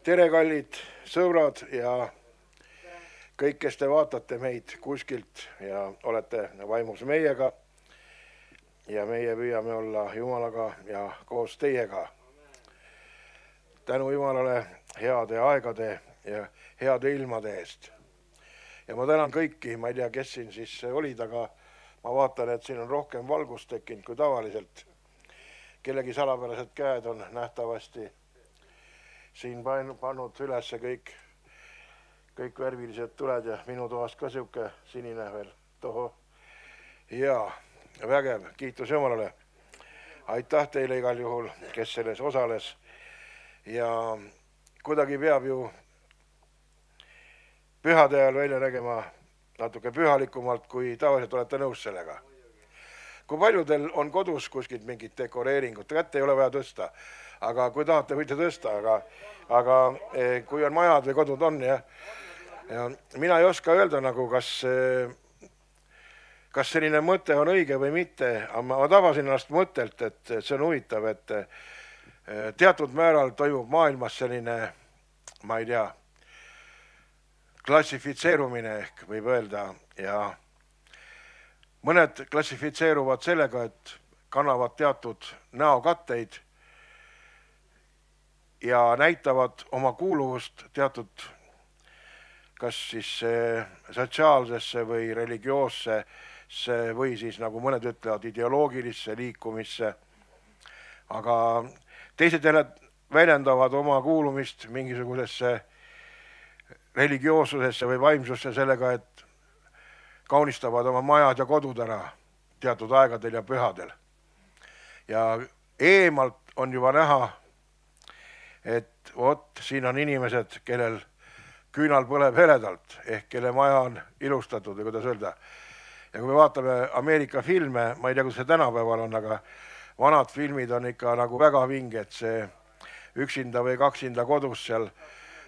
Tere, kallid sõbrad ja kõik, kes te vaatate meid kuskilt ja olete vaimus meiega. Ja meie püüame olla Jumalaga ja koos teiega. Tänu Jumalale heade aegade ja heade ilmade eest. Ja ma tänan kõiki, ma ei tea, kes siin siis olid, aga ma vaatan, et siin on rohkem valgust tekkinud kui tavaliselt. Kellegi salapärased käed on nähtavasti siin pannud ülesse kõik värvilised tuled ja minu toast ka siuke sinine veel toho. Ja vägev, kiitus Jumalale. Aitäh teile igal juhul, kes selles osales. Ja kuidagi peab ju pühade ajal välja nägema natuke pühalikumalt, kui tavaliselt olete nõus sellega. Kui paljudel on kodus kuskilt mingit dekoreeringut, kätte ei ole vaja tõsta, aga kui tahate, võite tõsta, aga kui on majad või kodud on, ja mina ei oska öelda, nagu kas selline mõte on õige või mitte, aga ma tabasin ennast mõttelt, et see on huvitav, et teatud määral toimub maailmas selline, ma ei tea, klassifitseerumine ehk võib öelda, ja mõned klassifitseeruvad sellega, et kannavad teatud näokatteid ja näitavad oma kuuluvust teatud kas siis sotsiaalsesse või religioossesse või siis, nagu mõned ütlevad, ideoloogilisse liikumisse. Aga teised jälle väljendavad oma kuulumist mingisugusesse religioossusesse või vaimsusse sellega, et kaunistavad oma majad ja kodud ära teatud aegadel ja pühadel. Ja eemalt on juba näha, et siin on inimesed, kellel küünal põleb heledalt, ehk kelle maja on ilustatud või kuidas öelda. Ja kui me vaatame Ameerika filme, ma ei tea, kus see tänapäeval on, aga vanad filmid on ikka nagu väga vinged, see üksinda või kaksinda kodus seal.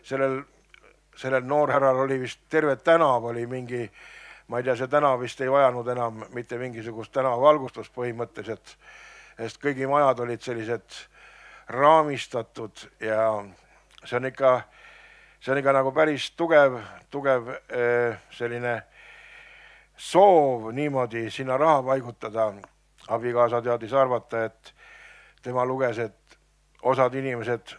Sellel noorhärral oli vist terve tänav oli mingi, ma ei tea, see tänav vist ei vajanud enam mitte mingisugust tänavavalgustust põhimõtteliselt, sest kõigi majad olid sellised raamistatud ja see on ikka nagu päris tugev selline soov niimoodi sinna raha paigutada. Abikaasa teadis arvata, et tema luges, et osad inimesed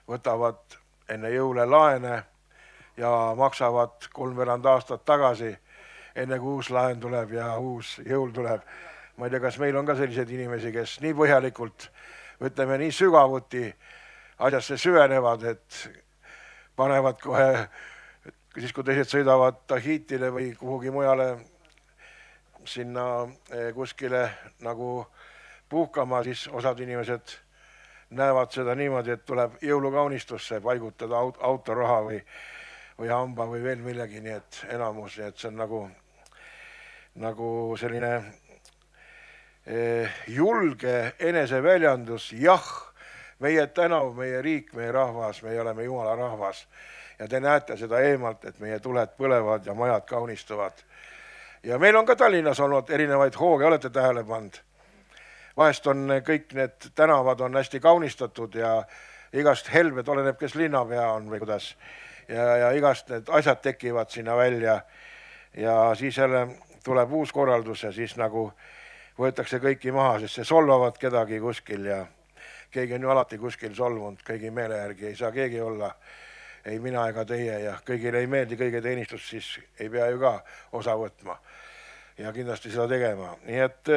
võtavad enne jõule laene ja maksavad 3 aastat tagasi, enne kui uus laen tuleb ja uus jõul tuleb. Ma ei tea, kas meil on ka selliseid inimesi, kes nii põhjalikult, ütleme nii sügavuti asjasse süvenevad, et panevad kohe, siis kui teised sõidavad Tahitile või kuhugi mujale sinna kuskile nagu puhkama, siis osad inimesed näevad seda niimoodi, et tuleb jõulukaunistusse paigutada autoraha või hamba või veel millegi, nii et enamus, nii et see on nagu selline julge eneseväljendus, jah, meie tänav, meie riik, meie rahvas, meie oleme Jumala rahvas ja te näete seda eemalt, et meie tuled põlevad ja majad kaunistuvad. Ja meil on ka Tallinnas olnud erinevaid hooge, olete tähele pannud. Vahest on kõik need tänavad on hästi kaunistatud ja igast helved, oleneb, kes linnapea on või kuidas. Ja igast need asjad tekivad sinna välja ja siis jälle tuleb uus korraldus ja siis nagu võetakse kõiki maha, sest see solvavad kedagi kuskil ja keegi on ju alati kuskil solvunud, kõigi meele järgi ei saa keegi olla, ei mina ega teie ja kõigile ei meeldi kõige teenistus, siis ei pea ju ka osa võtma ja kindlasti seda tegema. Nii et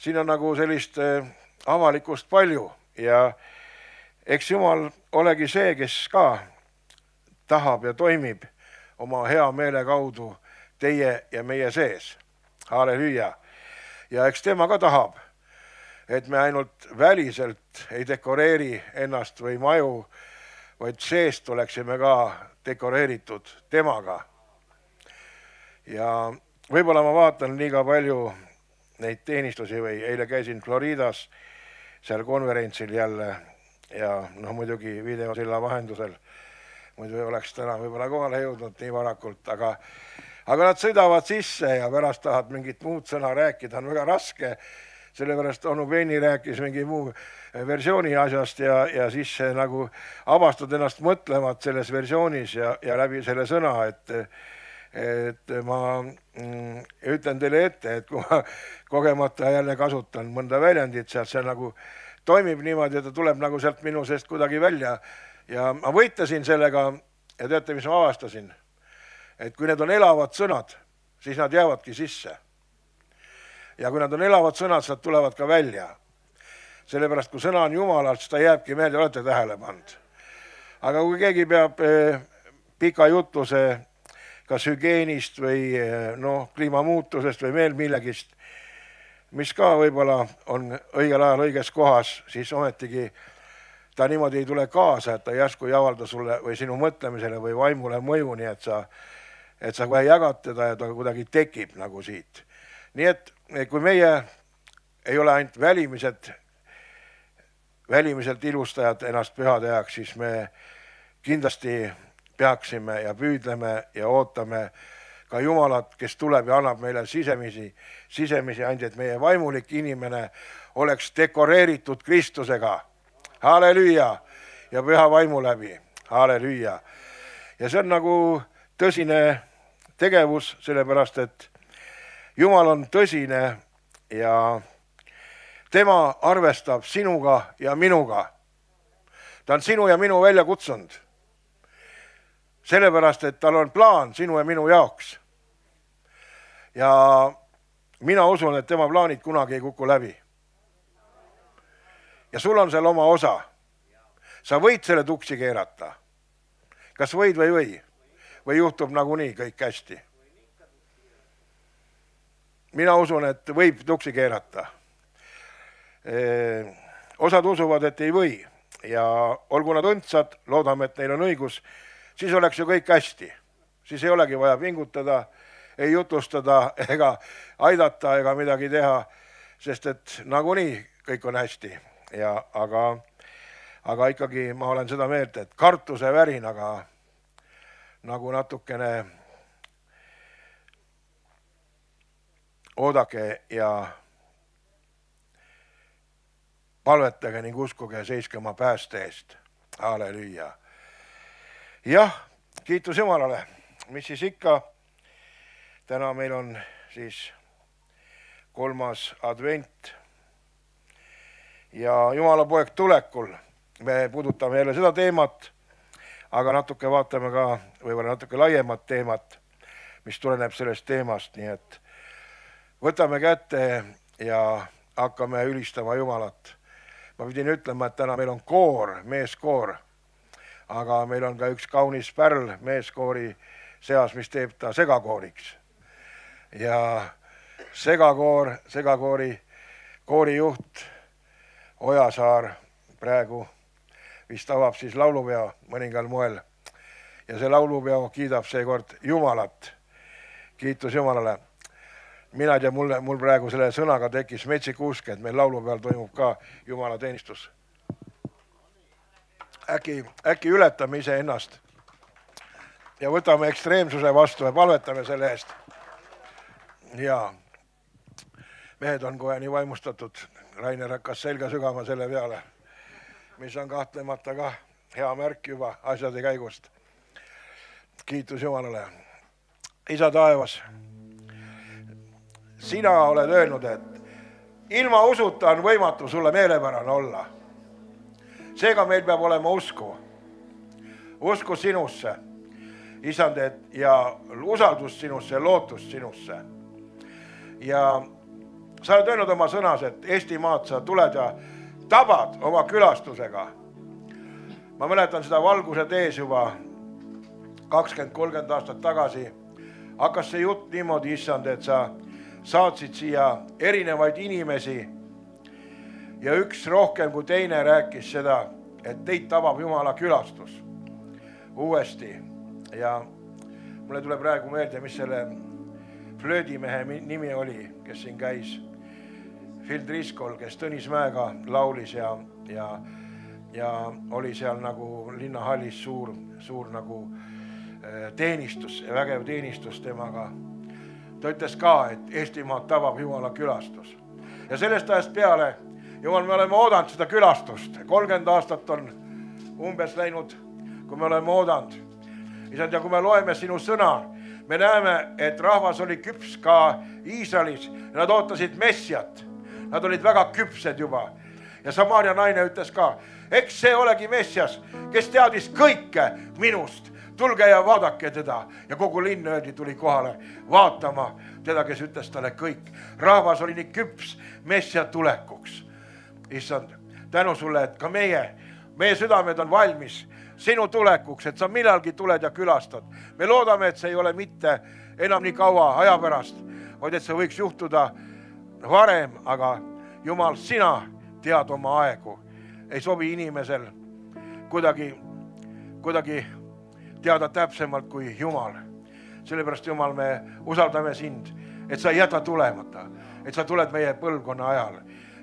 siin on nagu sellist avalikust palju ja eks Jumal olegi see, kes ka tahab ja toimib oma hea meele kaudu teie ja meie sees. Halleluja. Ja eks tema ka tahab, et me ainult väliselt ei dekoreeri ennast või maju, vaid seest oleksime ka dekoreeritud temaga. Ja võib-olla ma vaatan liiga palju neid teenistusi või eile käisin Floridas seal konverentsil jälle ja muidugi videosilla vahendusel. Muidu oleks täna võib-olla kohale jõudnud nii varakult, aga nad sõidavad sisse ja pärast tahavad mingit muud sõna rääkida, on väga raske sellepärast onu Benni rääkis mingi muu versiooni asjast ja siis nagu avastad ennast mõtlemat selles versioonis ja läbi selle sõna, et ma ütlen teile ette, et kui ma kogemata jälle kasutan mõnda väljendit sealt, see nagu toimib niimoodi, et ta tuleb nagu sealt minu seest kuidagi välja ja ma võitlesin sellega ja teate, mis ma avastasin? Et kui need on elavad sõnad, siis nad jäävadki sisse. Ja kui nad on elavad sõnad, siis nad tulevad ka välja. Sellepärast, kui sõna on Jumalalt, siis ta jääbki meelde, olete tähele pannud. Aga kui keegi peab pika jutuse kas hügienist või kliimamuutusest või veel millegist, mis ka võib-olla on õigel ajal õiges kohas, siis ometigi ta niimoodi ei tule kaasa, et ta järsku ei avalda sulle või sinu mõtlemisele või vaimule mõju, nii et sa kohe jagad teda ja ta kuidagi tekib nagu siit. Nii et kui meie ei ole ainult välimiselt ilustajad ennast pühade ajaks, siis me kindlasti peaksime ja püüdleme ja ootame ka Jumalat, kes tuleb ja annab meile sisemisi andi, et meie vaimulik inimene oleks dekoreeritud Kristusega. Halleluja! Ja püha vaimu läbi. Halleluja! Ja see on nagu tõsine tegevus, sellepärast, et Jumal on tõsine ja tema arvestab sinuga ja minuga. Ta on sinu ja minu välja kutsunud. Sellepärast, et tal on plaan sinu ja minu jaoks. Ja mina usun, et tema plaanid kunagi ei kuku läbi. Ja sul on seal oma osa. Sa võid selle tuksi keerata. Kas võid või või? Või juhtub nagunii kõik hästi? Mina usun, et võib tuksi keerata. Osad usuvad, et ei või. Ja olgu nad õndsad, loodame, et neil on õigus, siis oleks ju kõik hästi. Siis ei olegi vaja pingutada, ei jutustada ega aidata ega midagi teha, sest et nagunii kõik on hästi. Aga ikkagi ma olen seda meelt, et kartuse värinaga nagu natukene oodake ja palvetage ning uskuge, seiske oma pääste eest. Halleluja. Jah, kiitus Jumalale. Mis siis ikka? Täna meil on siis 3. advent ja Jumala poeg tulekul. Me puudutame jälle seda teemat, aga natuke vaatame ka võib-olla natuke laiemat teemat, mis tuleneb sellest teemast. Nii et võtame kätte ja hakkame ülistama Jumalat. Ma pidin ütlema, et täna meil on koor, meeskoor, aga meil on ka üks kaunis pärl meeskoori seas, mis teeb ta segakooriks. Ja segakoori koorijuht Ojasaar praegu vist avab siis laulupeo mõningal moel. Ja see laulupeo kiidab seekord Jumalat. Kiitus Jumalale. Mina ei tea, mul praegu selle sõnaga tekkis metsik usk, et meil laulupeal toimub ka Jumala teenistus. Äkki ületame ise ennast ja võtame ekstreemsuse vastu ja palvetame selle eest. Ja mehed on kohe nii vaimustatud. Rainer hakkas selga sügama selle peale, mis on kahtlemata ka hea märk juba asjade käigust. Kiitus Jumalale. Isa taevas, sina oled öelnud, et ilma usuta on võimatu sulle meelepärane olla. Seega meil peab olema usku. Usku sinusse, Isand, ja usaldust sinusse, lootust sinusse. Ja sa oled öelnud oma sõnas, et Eestimaad sa tuled ja tabad oma külastusega. Ma mäletan seda valguse tees juba 20-30 aastat tagasi. Hakkas see jutt niimoodi, Issand, et sa saatsid siia erinevaid inimesi ja üks rohkem kui teine rääkis seda, et teid tabab Jumala külastus uuesti. Ja mulle tuleb praegu meelde, mis selle flöödimehe nimi oli, kes siin käis. Phil Driscoll, kes Tõnismäega laulis ja oli seal nagu linnahallis suur nagu teenistus, vägev teenistus temaga. Ta ütles ka, et Eestimaad tabab Jumala külastus. ja sellest ajast peale, Jumal, me oleme oodanud seda külastust. 30 aastat on umbes läinud, kui me oleme oodanud. Isand, ja kui me loeme sinu sõna, me näeme, et rahvas oli küps ka Iisraelis. Nad ootasid Messiat. Nad olid väga küpsed juba. Ja Samaria naine ütles ka, eks see olegi Messias, kes teadis kõike minust. Tulge ja vaadake teda. Ja kogu linn öeldi, tuli kohale vaatama teda, kes ütles talle kõik. Rahvas oli nii küps Messia tulekuks. Issand, tänu sulle, et ka meie südamed on valmis sinu tulekuks, et sa millalgi tuled ja külastad. Me loodame, et see ei ole mitte enam nii kaua aja pärast, vaid et see võiks juhtuda varem, aga Jumal, sina tead oma aegu. Ei sobi inimesel kuidagi teada täpsemalt kui Jumal. Sellepärast, Jumal, me usaldame sind, et sa ei jäta tulemata, et sa tuled meie põlvkonna ajal.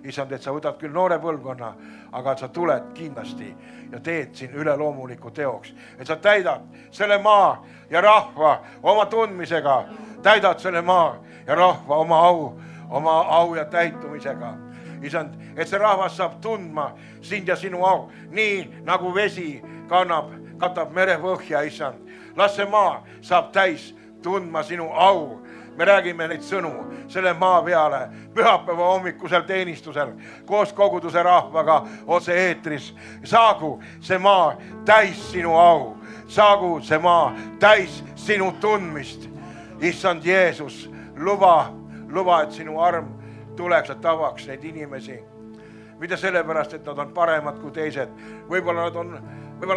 Isand, et sa võtad küll noore põlvkonna, aga sa tuled kindlasti ja teed siin üleloomuliku teoks. Et sa täidad selle maa ja rahva oma tundmisega, täidad selle maa ja rahva oma au ja täitumisega. Isand, et see rahvas saab tundma sind ja sinu au, nii nagu vesi katab merepõhja, Isand. Las see maa saab täis tundma sinu au. Me räägime neid sõnu selle maa peale pühapäeva hommikusel teenistusel koos koguduse rahvaga otse eetris. Saagu see maa täis sinu au. Saagu see maa täis sinu tundmist. Issand Jeesus, luba, et sinu arm tuleks ja tavaks neid inimesi. Mitte sellepärast, et nad on paremad kui teised. Võib-olla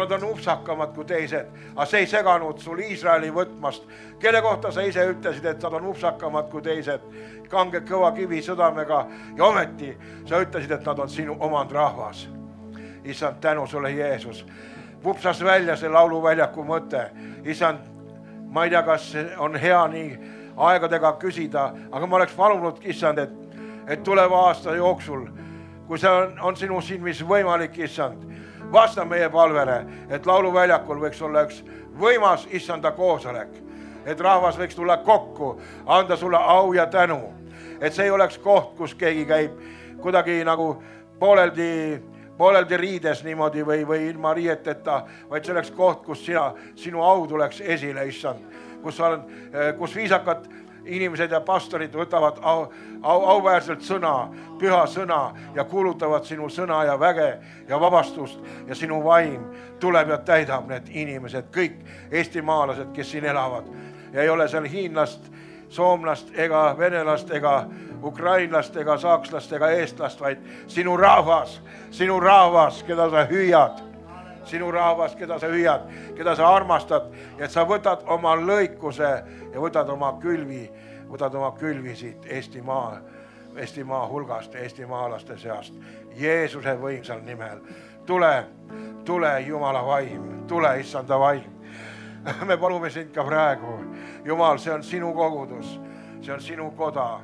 nad on upsakamad kui teised, aga see ei seganud sul Iisraeli võtmast. Kelle kohta sa ise ütlesid, et nad on upsakamad kui teised, kange kõva kivi südamega ja ometi sa ütlesid, et nad on sinu omand rahvas. Issand, tänu sulle, Jeesus. Vupsas välja see lauluväljaku mõte. Issand, ma ei tea, kas on hea nii aegadega küsida, aga ma oleks palunud, Issand, et tuleva aasta jooksul, kui see on sinu silmis võimalik, Issand, vasta meie palvele, et lauluväljakul võiks olla üks võimas Issanda koosolek, et rahvas võiks tulla kokku, anda sulle au ja tänu, et see ei oleks koht, kus keegi käib kuidagi nagu pooleldi riides niimoodi või ilma riieteta, vaid see oleks koht, kus sinu au tuleks esile, Issand, kus viisakad inimesed ja pastorid võtavad auväärselt sõna, püha sõna ja kuulutavad sinu sõna ja väge ja vabastust ja sinu vaim tuleb ja täidab need inimesed, kõik eestimaalased, kes siin elavad. Ja ei ole seal hiinlast, soomlast ega venelast ega ukrainlast ega saakslast ega eestlast, vaid sinu rahvas, keda sa hüüad. Sinu rahvas, keda sa hüüad, keda sa armastad, et sa võtad oma lõikuse ja võtad oma külvi siit Eestimaa hulgast, eestimaalaste seast. Jeesuse võimsal nimel. Tule Jumala vaim, tule Issanda vaim. Me palume sind ka praegu. Jumal, see on sinu kogudus, see on sinu koda,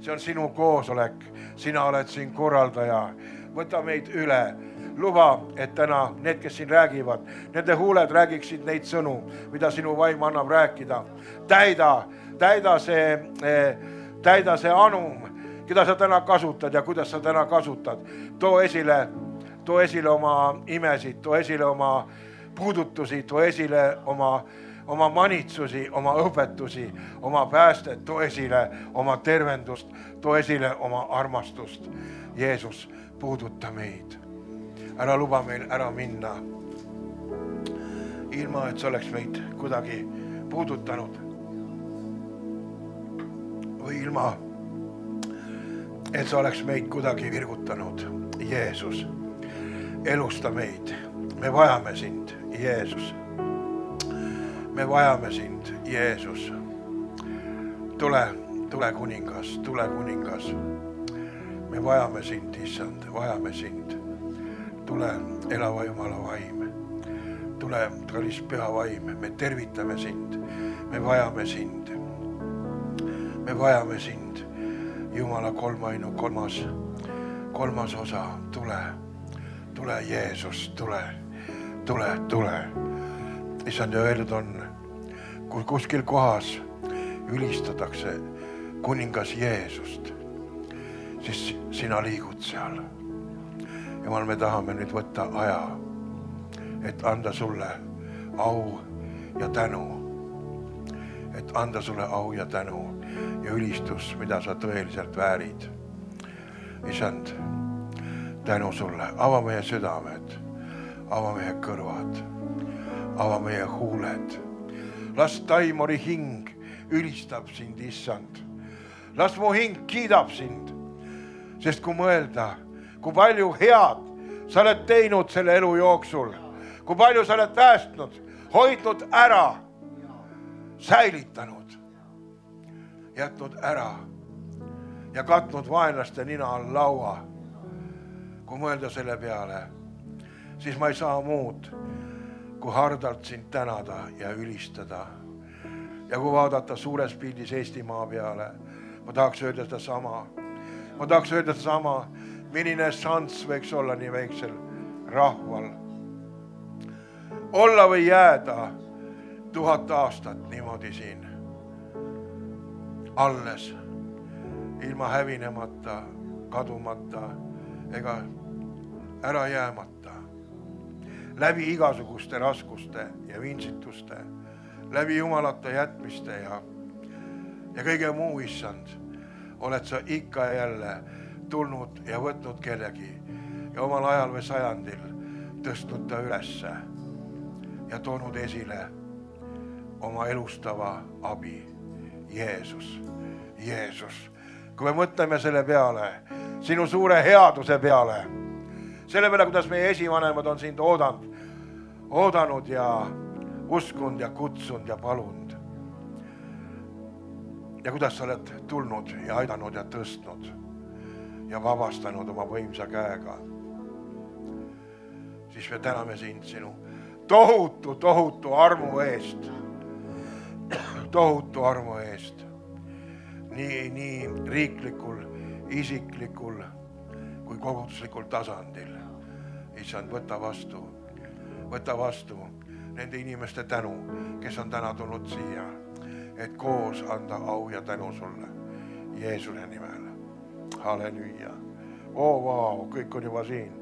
see on sinu koosolek. Sina oled siin korraldaja. Võta meid üle. Luba, et täna need, kes siin räägivad, nende huuled räägiksid neid sõnu, mida sinu vaim annab rääkida. Täida see anum, keda sa täna kasutad ja kuidas sa täna kasutad. Too esile oma imesid, too esile oma puudutusi, too esile oma manitsusi, oma õpetusi, oma päästet, too esile oma tervendust, too esile oma armastust. Jeesus, puuduta meid. Ära luba meil ära minna, ilma et sa oleks meid kuidagi puudutanud või ilma et sa oleks meid kuidagi virgutanud. Jeesus, elusta meid. Me vajame sind, Jeesus. Me vajame sind, Jeesus. Tule kuningas, tule kuningas. Me vajame sind, Issand, vajame sind. Tule elava Jumala vaim. Tule kallis püha vaim. Me tervitame sind. Me vajame sind. Me vajame sind. Jumala kolmas osa. Tule Jeesus, tule. Issand, ja öeldud on, kui kuskil kohas ülistatakse kuningas Jeesust, siis sina liigud seal. Jumal, me tahame nüüd võtta aja, et anda sulle au ja tänu. Et anda sulle au ja tänu ja ülistus, mida sa tõeliselt väärid. Isand, tänu sulle. Ava meie südamed, ava meie kõrvad, ava meie huuled. Las Taimori hing ülistab sind, Issand. Las mu hing kiidab sind, sest kui mõelda, kui palju head sa oled teinud selle elu jooksul, kui palju sa oled päästnud, hoidnud ära, säilitanud, jätnud ära ja katnud vaenlaste nina all laua. Kui mõelda selle peale, siis ma ei saa muud, kui hardalt sind tänada ja ülistada. Ja kui vaadata suures pildis Eestimaa peale, ma tahaks öelda seda sama. Ma tahaks öelda seda sama, milline šanss võiks olla nii väiksel rahval. Olla või jääda 1000 aastat niimoodi siin. Alles, ilma hävinemata, kadumata ega ära jäämata. Läbi igasuguste raskuste ja vintsituste, läbi jumalata jätmiste ja kõige muu, Issand, oled sa ikka ja jälle tulnud ja võtnud kellegi ja omal ajal või sajandil tõstnud ta ülesse ja toonud esile oma elustava abi. Jeesus, Jeesus. Kui me mõtleme selle peale, sinu suure headuse peale, selle peale, kuidas meie esivanemad on sind oodanud ja uskunud ja kutsunud ja palunud. Ja kuidas sa oled tulnud ja aidanud ja tõstnud ja vabastanud oma võimsa käega. Siis me täname sind sinu tohutu armu eest. Tohutu armu eest. Nii riiklikul, isiklikul kui koguduslikul tasandil. Issand, võta vastu nende inimeste tänu, kes on täna tulnud siia, et koos anda au ja tänu sulle Jeesuse nimel. Halleluja. Vau, kõik on juba siin.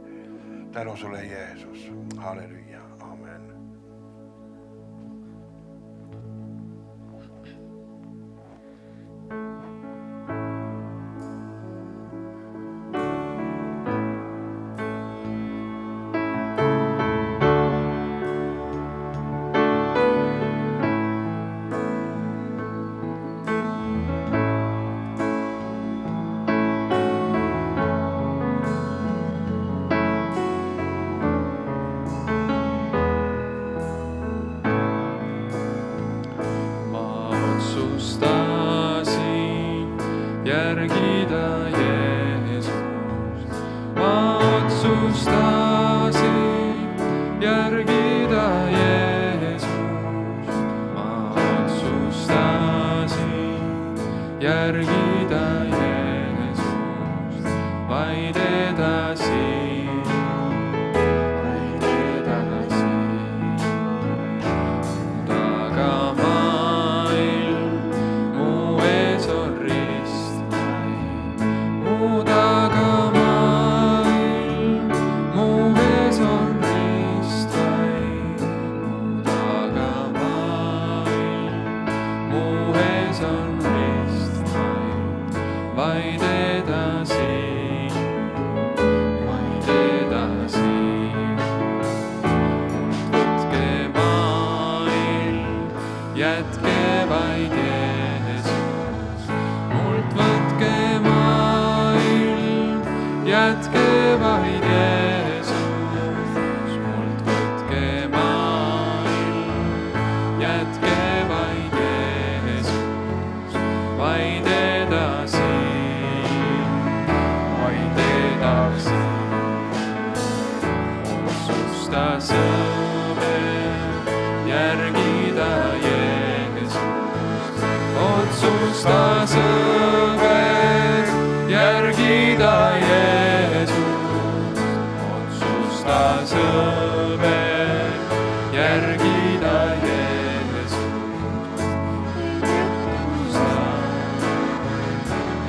Tänu sulle, Jeesus. Halleluja. Amen.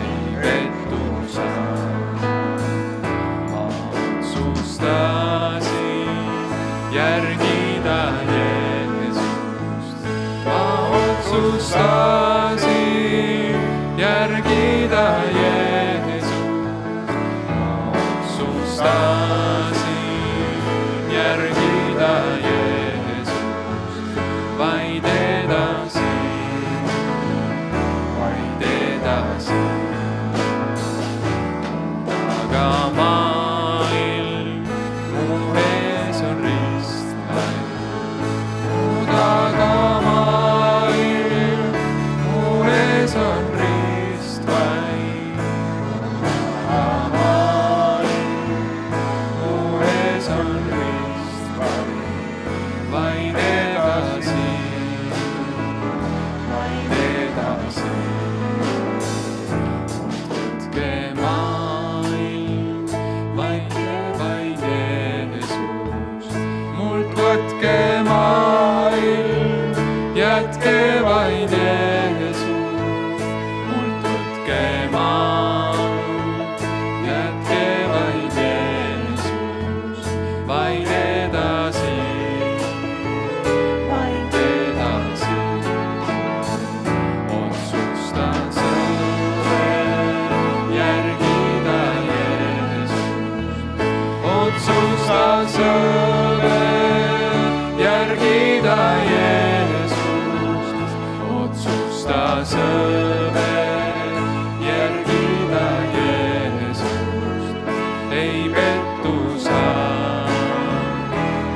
Ei pettu sa. otsustasin järgida Jeesust, vaid edasi. Aga maailm mu ees on ristvaim, aga maailm mu ees on ristvaim, aga maailm mu ees on ristvaim, vaid edasi, vaid edasi. Jätke vaid Jeesus, mult võtke maalt, jätke vaid Jeesus, vaid edasi, vaid edasi. Otsustan sõber järgida Jeesust, otsustan sõber järgida Jeesust. Sõber järgida Jeesust, ei pettu saa,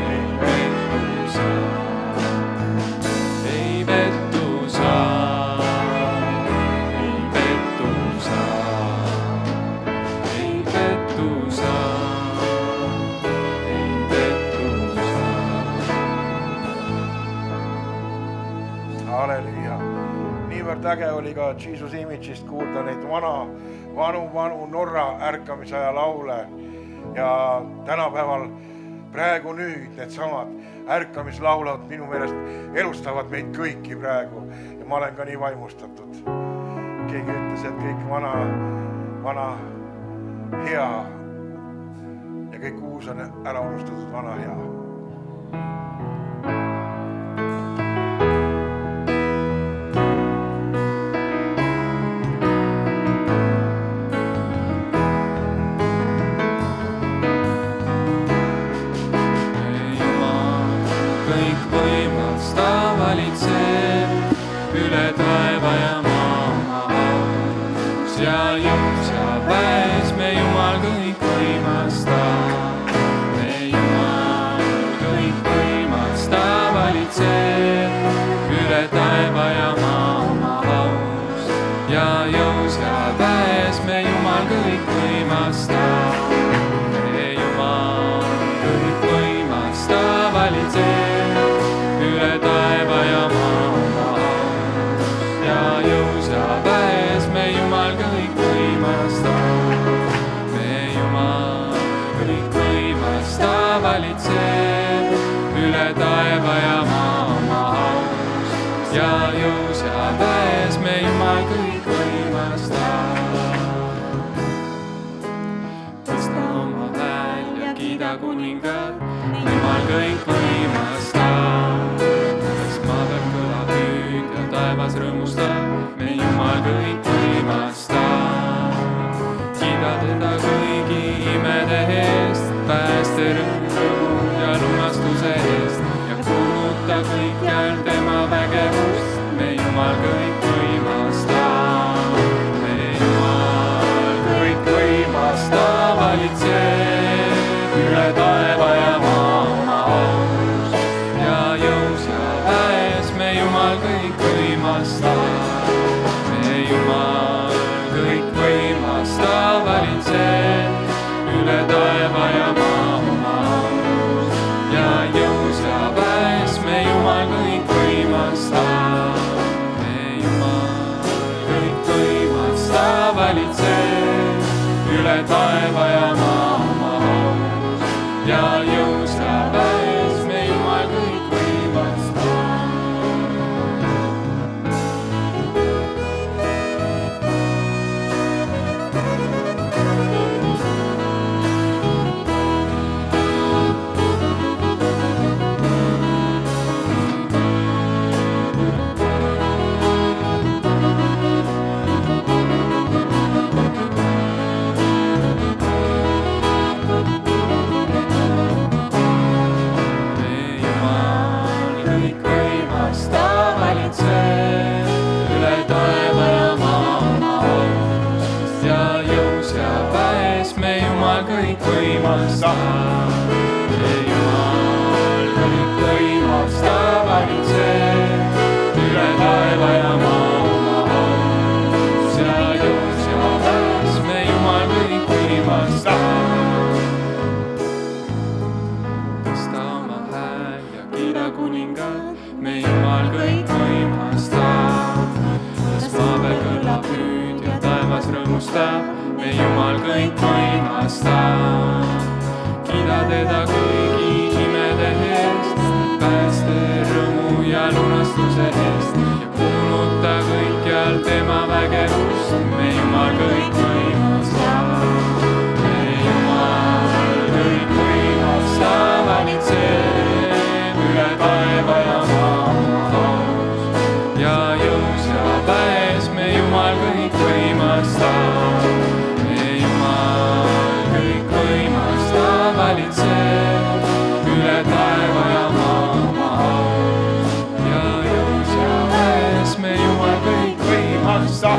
ei pettu saa, ei pettu saa, ei pettu saa, ei pettu saa, ei pettu saa. Halleluuja. Niivõrd äge oli ka Jesus Image'ist kuulda neid vanu Norra ärkamisaja laule ja tänapäeval praegu nüüd needsamad ärkamislaulad minu meelest elustavad meid kõiki praegu ja ma olen ka nii vaimustatud. Keegi ütles, et kõik vana hea ja kõik uus on ära unustatud vana hea. Üle taeva ja maa haus ja jõus ja väes me Jumal kõik võimasta. Me Jumal kõik võimasta valitseb. Üle taeva ja maa haus ja jõus ja väes me Jumal kõik võimasta. Me Jumal kõik võimasta valitseb. Üle taeva ja maa jõus ja väes me Jumal kõik võimasta. Me Jumal kõik võimasta valitseb. Üle taeva ja maa haus ja jõus ja väes me Jumal kõik võimasta. Tõsta oma hääl ja kiida kuningad, Jumal kõik võimasta. Maa peal kõlab hüüd ja taevas rõõmustab, me Jumal kõik võimasta. Kiida teda kõigi imede eest, pääste rõõmu ja lunastuse eest ja kuuluta kõikjal tema vägevust, me Jumal kõik võimasta. Me Jumal kõik võimasta valitseb üle taeva ja maa haus ja jõus ja väes me Jumal kõik võimasta. Me Jumal kõik võimasta valitseb üle taeva ja maa haus ja jõus ja väes me Jumal kõik võimasta. Me Jumal kõik võimasta valitseb üle taeva ja maa haus ja jõus kõikvõimas ta, meie Jumal kõikvõimas ta valitseb üle taeva ja maa oma aus ja jõus ja väes, meie Jumal kõikvõimas ta. Tõsta oma hääl ja kiida kuningad, meie Jumal kõikvõimas ta. Las maa peal kõlab nüüd ja taevas rõõmustab, meie Jumal kõikvõimas ta. Kiida teda kõigi imede eest, pääste, rõõmu ja lunastuse eest ja kuuluta kõikjal tema vägevust, meie Jumal kõikvõimas ta. Meie Jumal kõikvõimas ta valitseb üle taeva ja maa aus ja jõus ja väes, meie Jumal kõikvõimas ta. Valitseb üle taeva ja maa aus ja jõus ja väes, meie Jumal kõikvõimas ta.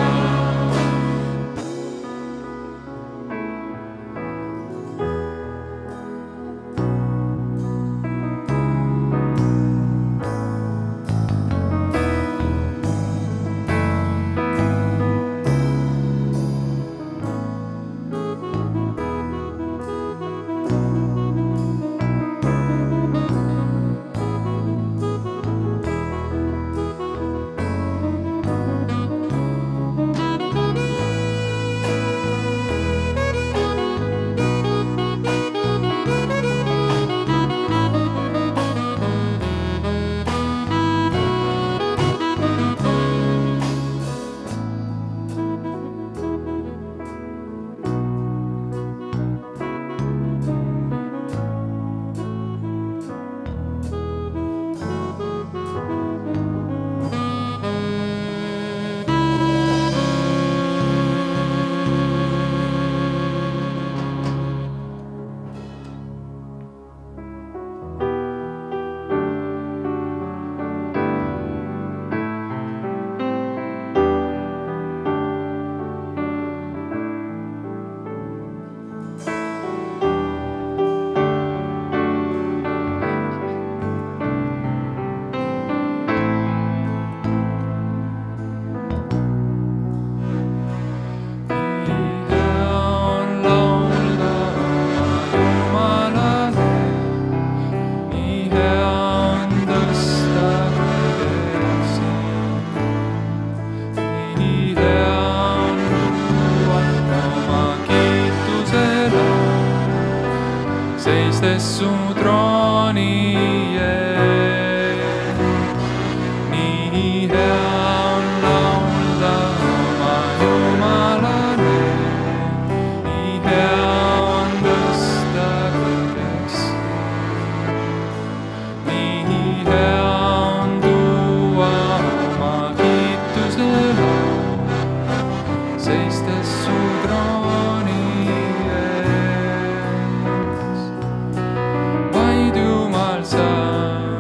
Seistes su trooni ees, nii hea on laulda oma Jumalale, nii hea on tõsta kõrgeks, nii hea on tuua oma kiituse laul, seistes su trooni ees. Vaid Jumal saab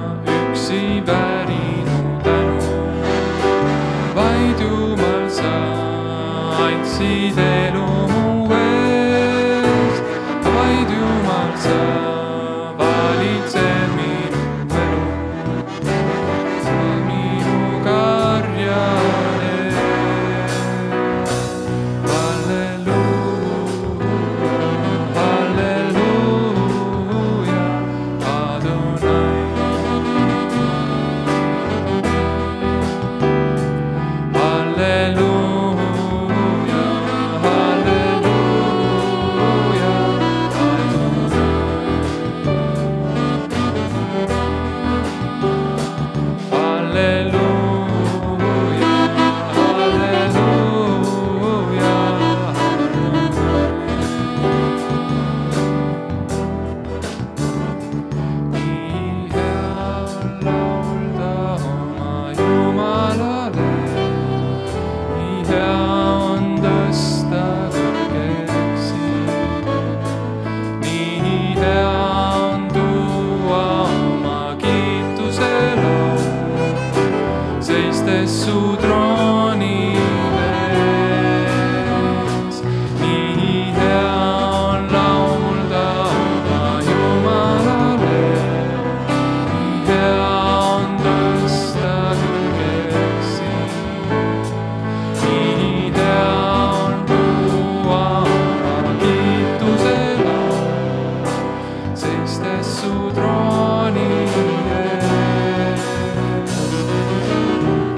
su trooni ees.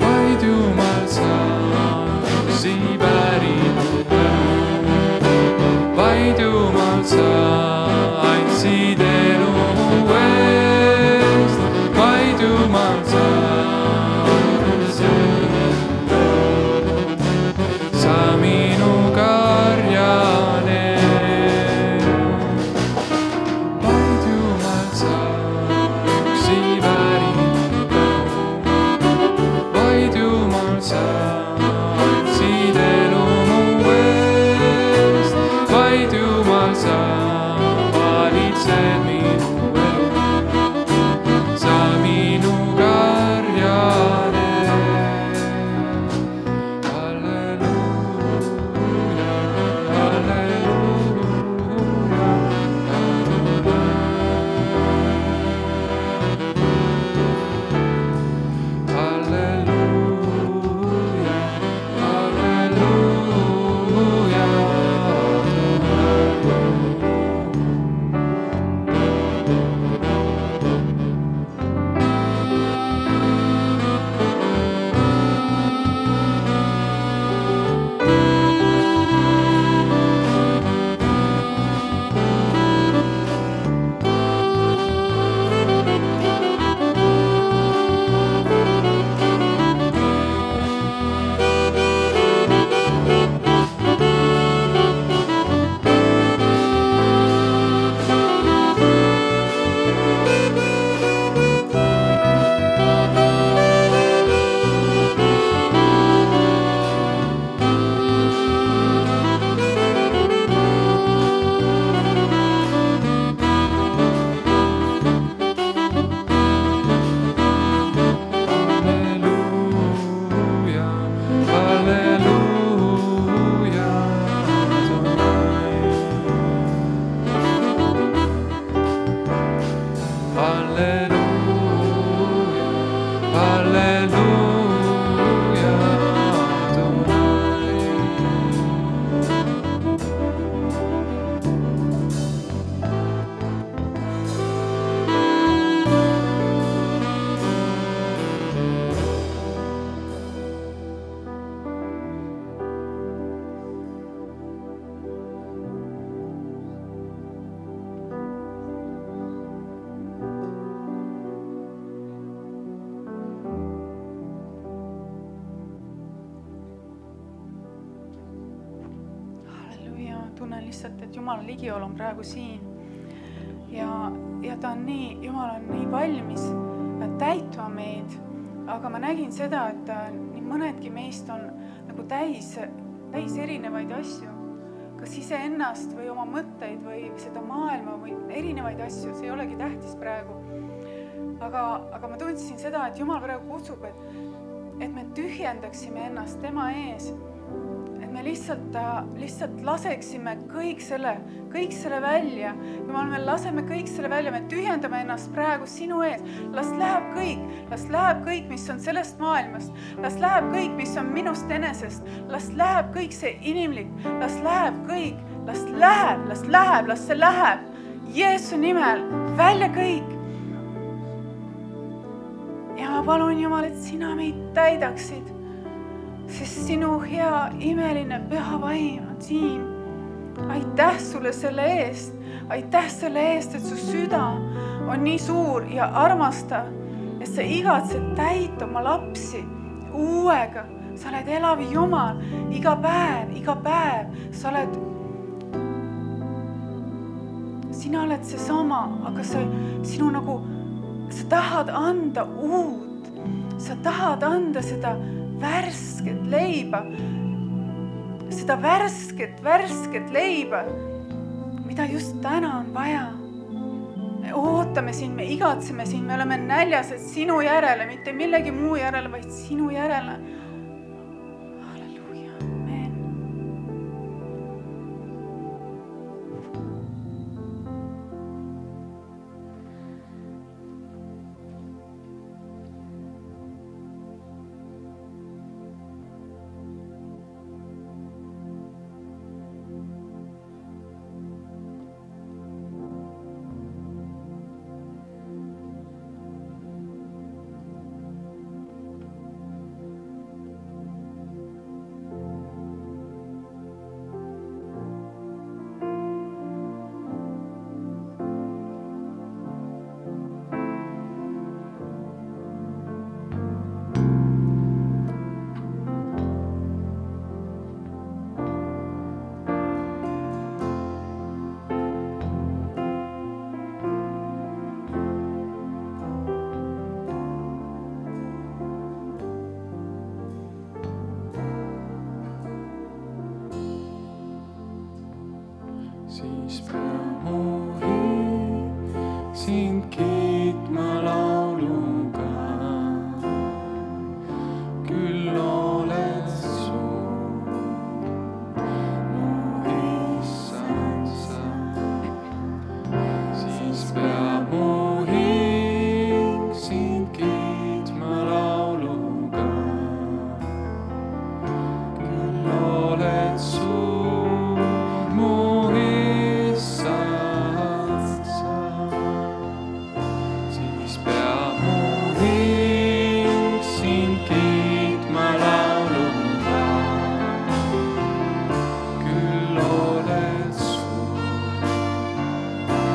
Vaid Jumal saab üksi päritada, vaid Jumal saab andsid elu mu eest, vaid Jumal saab sa minu karjane. Vaid Jumal saab üksi väritada, vaid Jumal saab andsid elu mu eest, vaid Jumal saab valitsed minu elu, sa minu karjane. tunnen lihtsalt, et Jumala ligiolu on praegu siin ja ta on nii, Jumal on nii valmis täitma meid, aga ma nägin seda, et nii mõnedki meist on nagu täis erinevaid asju, kas iseennast või oma mõtteid või seda maailma või erinevaid asju, see ei olegi tähtis praegu. Aga ma tundsin seda, et Jumal praegu kutsub, et me tühjendaksime ennast tema ees, et me lihtsalt laseksime kõik selle välja. Jumal, me laseme kõik selle välja, me tühjendame ennast praegu sinu ees. Las läheb kõik, mis on sellest maailmast. Las läheb kõik, mis on minust enesest. Las läheb kõik see inimlik. Las läheb kõik. Las see läheb. Jeesu nimel, välja kõik. Ja ma palun, Jumal, et sina meid täidaksid, sest sinu hea, imeline, püha vaim on siin. Aitäh sulle selle eest. Aitäh selle eest, et su süda on nii suur ja armastav, et sa igatsed täita oma lapsi uuega. Sa oled elav Jumal iga päev. Sina oled seesama, aga sa tahad anda uut. Sa tahad anda seda värsket leiba. Seda värsket leiba, mida just täna on vaja. Me ootame sind, me igatseme sind, me oleme näljased sinu järele, mitte millegi muu järele, vaid sinu järele. Halleluuja, amen. sind kiitma lauluga. Küll oled suur, mu issand sa, siis peab mu hing sind kiitma lauluga. Küll oled suur, mu issand sa, siis peab mu hing sind kiitma lauluga. Küll oled suur, mu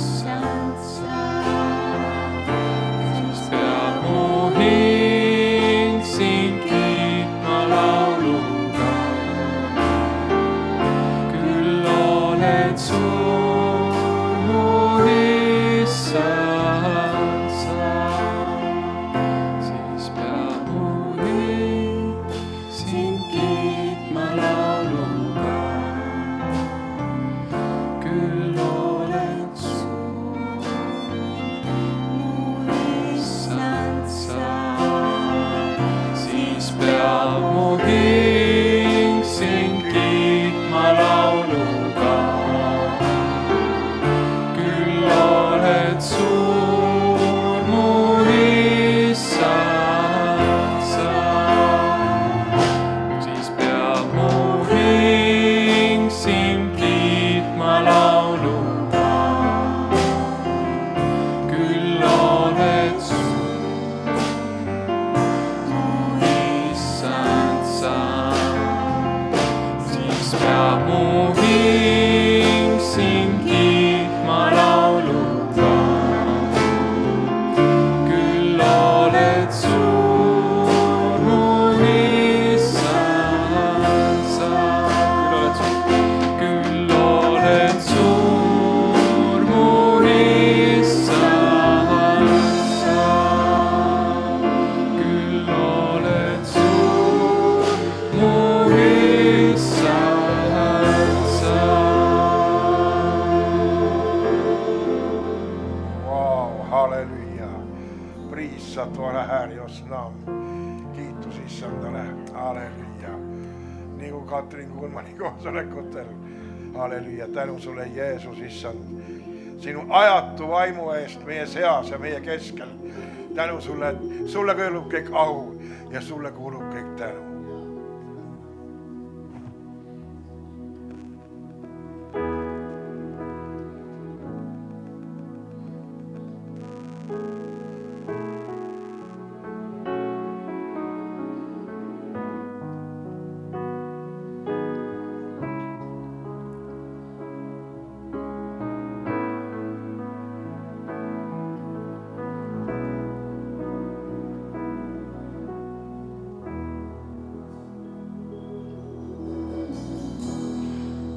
issand sa, siis peab mu hing sind kiitma lauluga. Küll oled suur, mu issand sa, siis peab mu hing sind kiitma lauluga. Küll oled suur, mu issand sa, siis peab mu hing sind kiitma lauluga. Küll oled suur, mu issand sa, siis peab mu hing sind kiitma lauluga. Küll oled suur, mu issand sa, siis peab mu hing sind kiitma lauluga. Küll oled suur, mu issand sa, küll oled suur, mu issand sa, küll oled suur, mu issand sa. Vau, halleluja. Prisat vare Herrens namn. Kiitos issandale. Halleluja. Niin kuin Katrin Kulmanin koosolekutel. Halleluja. Tänu sulle Jeesus issand. Sinun ajattu vaimu eest meie seas ja meie keskel. Tänu sulle, et sulle kuulub kõik au ja sulle kuulub kõik tänu.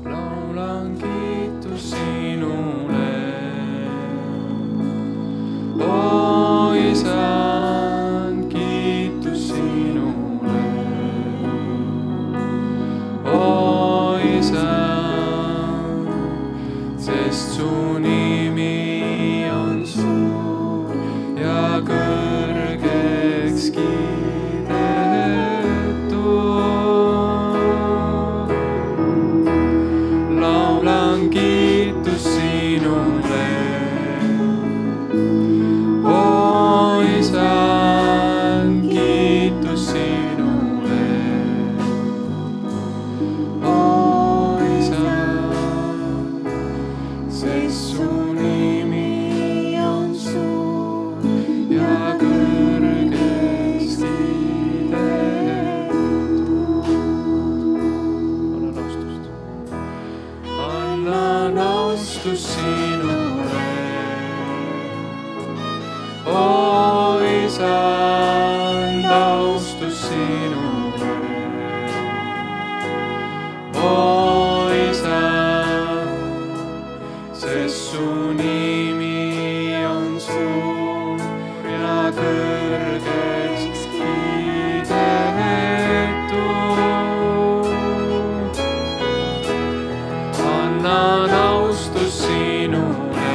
Laulan kiitus sinule, o isand, kiitus sinule, o isand, sest su nimi on suur ja kõrgeks kiidetud. Laulan kiitus sinule, o isand, kiitus sinule, o isand, sest su nimi on suur ja kõrgeks kiidetud. Annan austus sinule, o isand, austus sinule, o isand, sest su nimi on suur ja kõrgeks kiidetud. Annan austus sinule,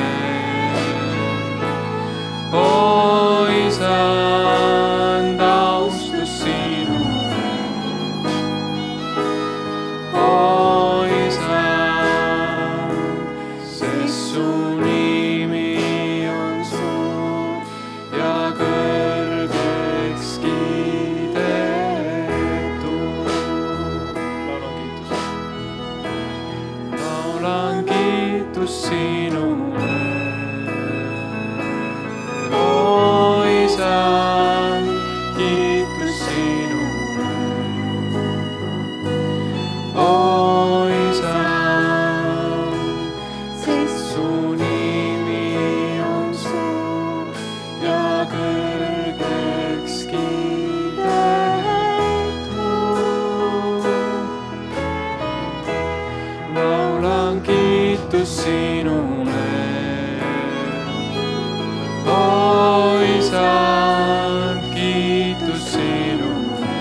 su nimi on suur ja kõrgeks kiidetud. laulan kiitust sinule, o Isand, kiitus sinule, o Isand, sest su nimi on suur ja kõrgeks kiidetud. laulan kiitus sinule, o Isand, kiitus sinule,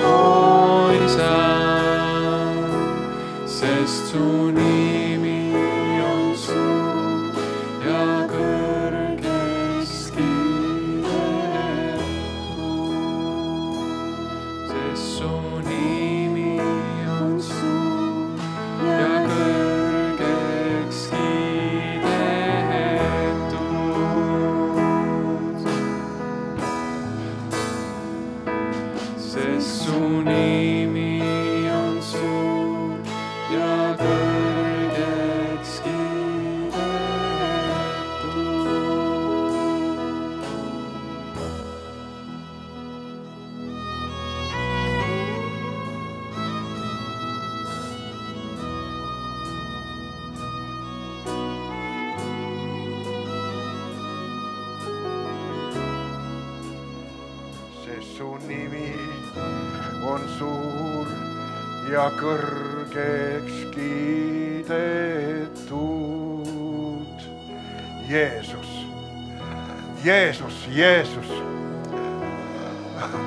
o Isand, sest su nimi on suur ja kõrgeks kiidetud. sest su nimi on suur ja kõrgeks kiidetud. sest su nimi on suur ja kõrgeks sest su nimi on suur ja kõrgeks kiidetud. Jeesus, Jeesus, Jeesus.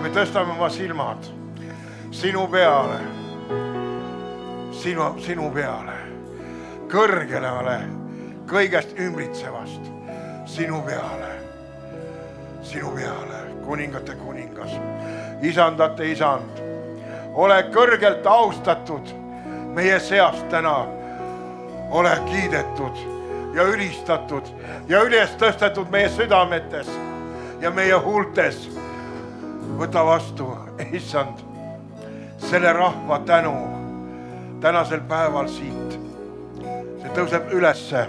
me tõstame oma silmad sinu peale, sinu peale, kõrgemale kõigest ümbritsevast, sinu peale, kuningate kuningas, isandate isand. ole kõrgelt austatud meie seast täna, ole kiidetud ja ülistatud ja üles tõstetud meie südametes ja meie huultes. võta vastu, issand, selle rahva tänu tänasel päeval siit. see tõuseb ülesse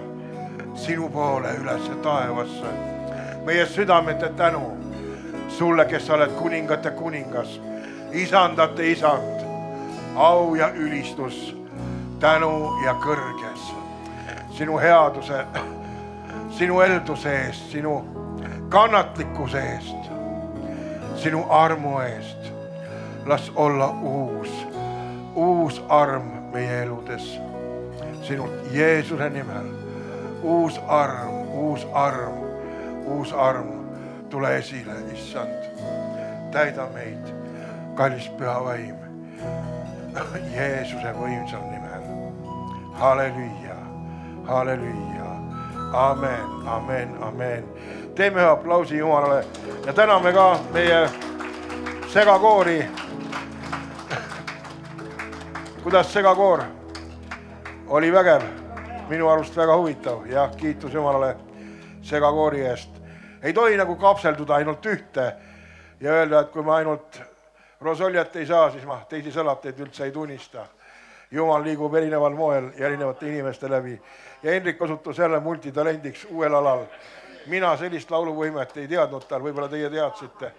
sinu poole, ülesse taevasse. meie südamete tänu sulle, kes sa oled kuningate kuningas, isandate isand, au ja ülistus, tänu ja kõrges sinu headuse, sinu elduse eest, sinu kannatlikkuse eest, sinu armu eest. las olla uus arm meie eludes sinult Jeesuse nimel. uus arm, tule esile, issand, täida meid, kallis püha vaim, Jeesuse võimsal nimel. halleluuja, halleluuja, amen, amen, amen. teeme ühe aplausi Jumalale ja täname ka meie segakoori. kuidas segakoor? oli vägev, minu arust väga huvitav ja kiitus Jumalale segakoori eest. ei tohi nagu kapselduda ainult ühte ja öelda, et kui ma ainult rosoljat ei saa, siis ma teisi salateid üldse ei tunnista. Jumal liigub erineval moel ja erinevate inimeste läbi. Ja Hendrik osutus jälle multitalendiks uuel alal. Mina sellist lauluvõimet ei teadnud tal, võib-olla teie teadsite.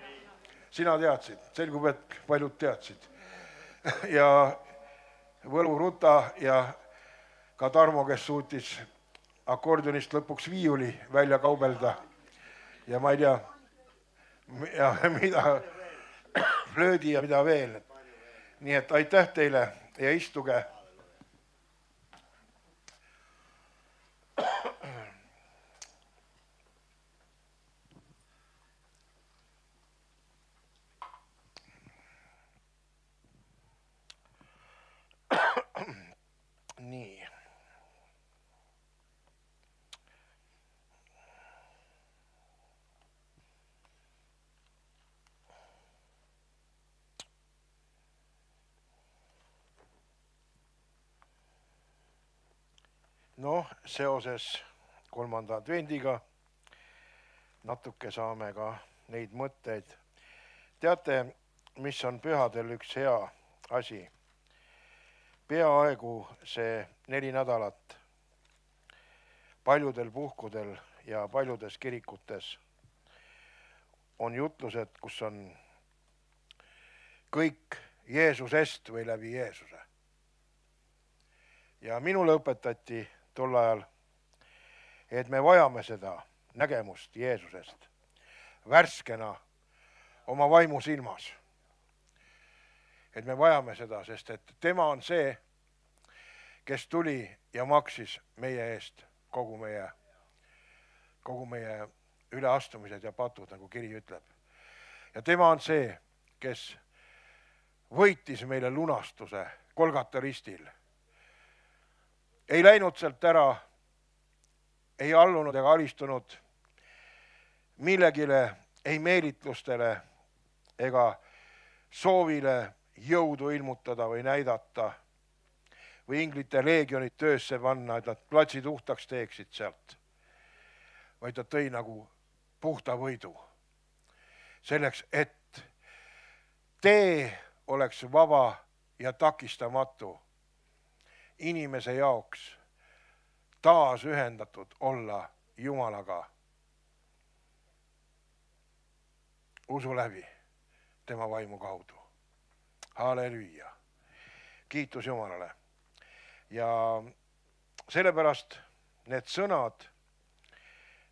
Sina teadsid, selgub, et paljud teadsid. Ja Võlu Ruta ja ka Tarmo, kes suutis akordionist lõpuks viiuli välja kaubelda. Ja ma ei tea, mida flöödi ja mida veel. Nii et aitäh teile ja istuge. Nii. Noh, seoses 3. advendiga natuke saame ka neid mõtteid. Teate, mis on pühadel üks hea asi? Peaaegu see 4 nädalat paljudel puhkudel ja paljudes kirikutes on jutlused, kus on kõik Jeesusest või läbi Jeesuse. Ja minule õpetati tol ajal, et me vajame seda nägemust Jeesusest värskena oma vaimu silmas. Et me vajame seda, sest et tema on see, kes tuli ja maksis meie eest kogu meie üleastumised ja patud, nagu kiri ütleb. Ja tema on see, kes võitis meile lunastuse Golgata ristil. Ei läinud sealt ära, ei allunud ega alistunud millegile, ei meelitlustele ega soovile jõudu ilmutada või näidata või inglite leegionit töösse panna, et nad platsid puhtaks teeksid sealt. Vaid ta tõi nagu puhta võidu. Selleks, et tee oleks vaba ja takistamatu inimese jaoks taas ühendatud olla Jumalaga usu läbi tema vaimu kaudu. Halleluuja. Kiitus Jumalale. Ja sellepärast need sõnad,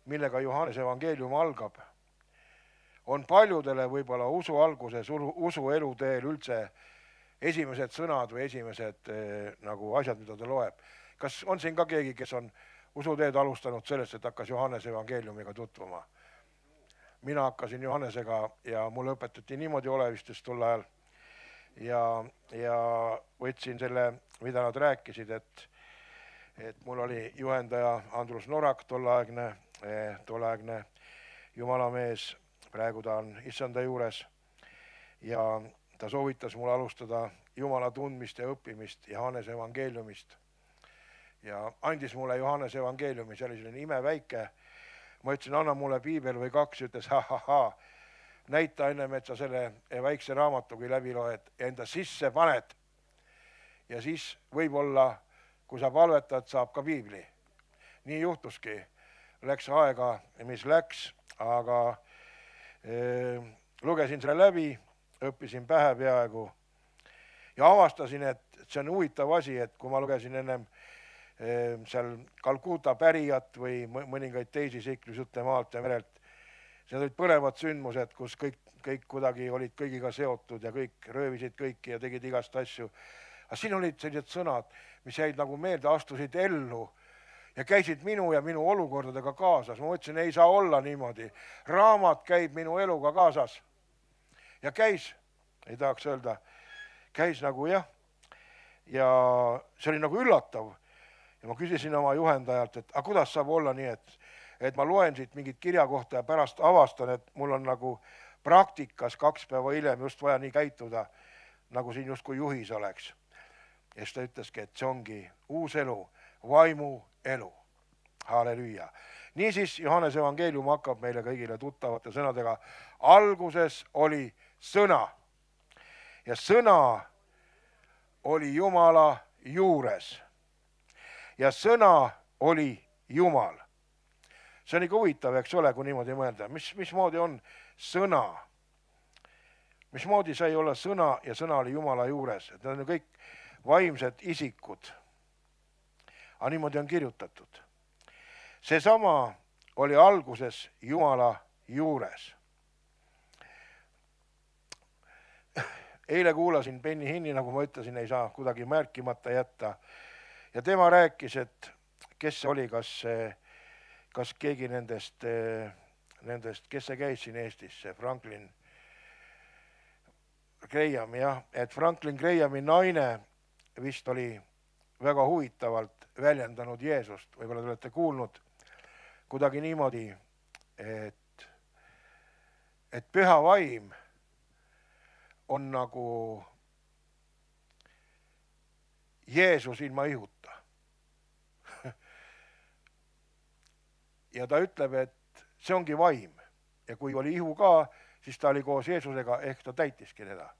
millega Johannese evangeelium algab, on paljudele võib-olla usu alguses, usu eluteel üldse esimesed sõnad või esimesed nagu asjad, mida ta loeb. Kas on siin ka keegi, kes on usuteed alustanud sellest, et hakkas Johannese evangeeliumiga tutvuma? Mina hakkasin Johannesega ja mulle õpetati niimoodi olevistest tol ajal ja võtsin selle, mida nad rääkisid, et mul oli juhendaja Andrus Norak, tolleaegne jumalamees, praegu ta on issanda juures ja ta soovitas mul alustada Jumala tundmist ja õppimist Johannese evangeeliumist ja andis mulle Johannese evangeeliumi, see oli selline imeväike. Ma ütlesin, anna mulle piibel või 2, ütles näita ennem, et sa selle väikse raamatu, kui läbi loed, enda sisse paned. Ja siis võib-olla, kui sa palvetad, saab ka piibli. Nii juhtuski. Läks aega, mis läks, aga lugesin selle läbi, õppisin pähe peaaegu ja avastasin, et see on huvitav asi, et kui ma lugesin ennem seal Kalkuta pärijat või mõningaid teisi seiklusjutte maalt ja merelt, need olid põnevad sündmused, kus kõik kuidagi olid kõigiga seotud ja kõik röövisid kõiki ja tegid igast asju. Aga siin olid sellised sõnad, mis jäid nagu meelde, astusid ellu ja käisid minu ja minu olukordadega kaasas. Ma mõtlesin, ei saa olla niimoodi. Raamat käib minu eluga kaasas. Ja käis, ei tahaks öelda, käis nagu jah. Ja see oli nagu üllatav. Ja ma küsisin oma juhendajalt, et kuidas saab olla nii, et ma loen siit mingit kirja kohta ja pärast avastan, et mul on nagu praktikas 2 päeva hiljem just vaja nii käituda, nagu siin justkui juhis oleks. Ja siis ta ütleski, et see ongi uus elu, vaimu elu. Halleluuja. Niisiis Johannese evangeelium hakkab meile kõigile tuttavate sõnadega. Alguses oli sõna ja sõna oli Jumala juures. Ja sõna oli Jumal. See on ikka huvitav, eks ole, kui niimoodi mõelda. Mismoodi on sõna? Mismoodi sai olla sõna ja sõna oli Jumala juures? Need on kõik vaimsed isikud. Aga niimoodi on kirjutatud. Seesama oli alguses Jumala juures. Eile kuulasin Benny Hinni, nagu ma ütlesin, ei saa kuidagi märkimata jätta. Ja tema rääkis, et kes see oli, kas keegi nendest, kes see käis siin Eestis, Franklin Graham, jah, et Franklin Grahami naine vist oli väga huvitavalt väljendanud Jeesust, võib-olla te olete kuulnud kuidagi niimoodi, et püha vaim on nagu Jeesus ilma ihuta. ja ta ütleb, et see ongi vaim. Ja kui oli ihu ka, siis ta oli koos Jeesusega, ehk ta täitiski teda.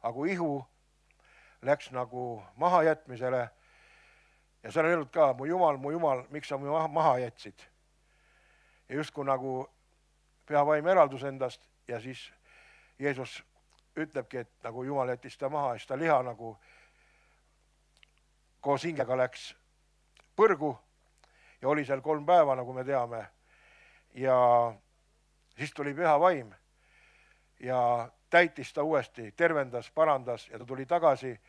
Aga kui ihu läks nagu mahajätmisele ja seal on öelnud ka, mu Jumal, miks sa mu maha jätsid? Ja justkui nagu püha vaim eraldus endast ja siis Jeesus ütlebki, et nagu Jumal jättis ta maha ja siis ta liha nagu koos hingega läks põrgu ja oli seal 3 päeva, nagu me teame. Ja siis tuli püha vaim ja täitis ta uuesti, tervendas, parandas ja ta tuli tagasi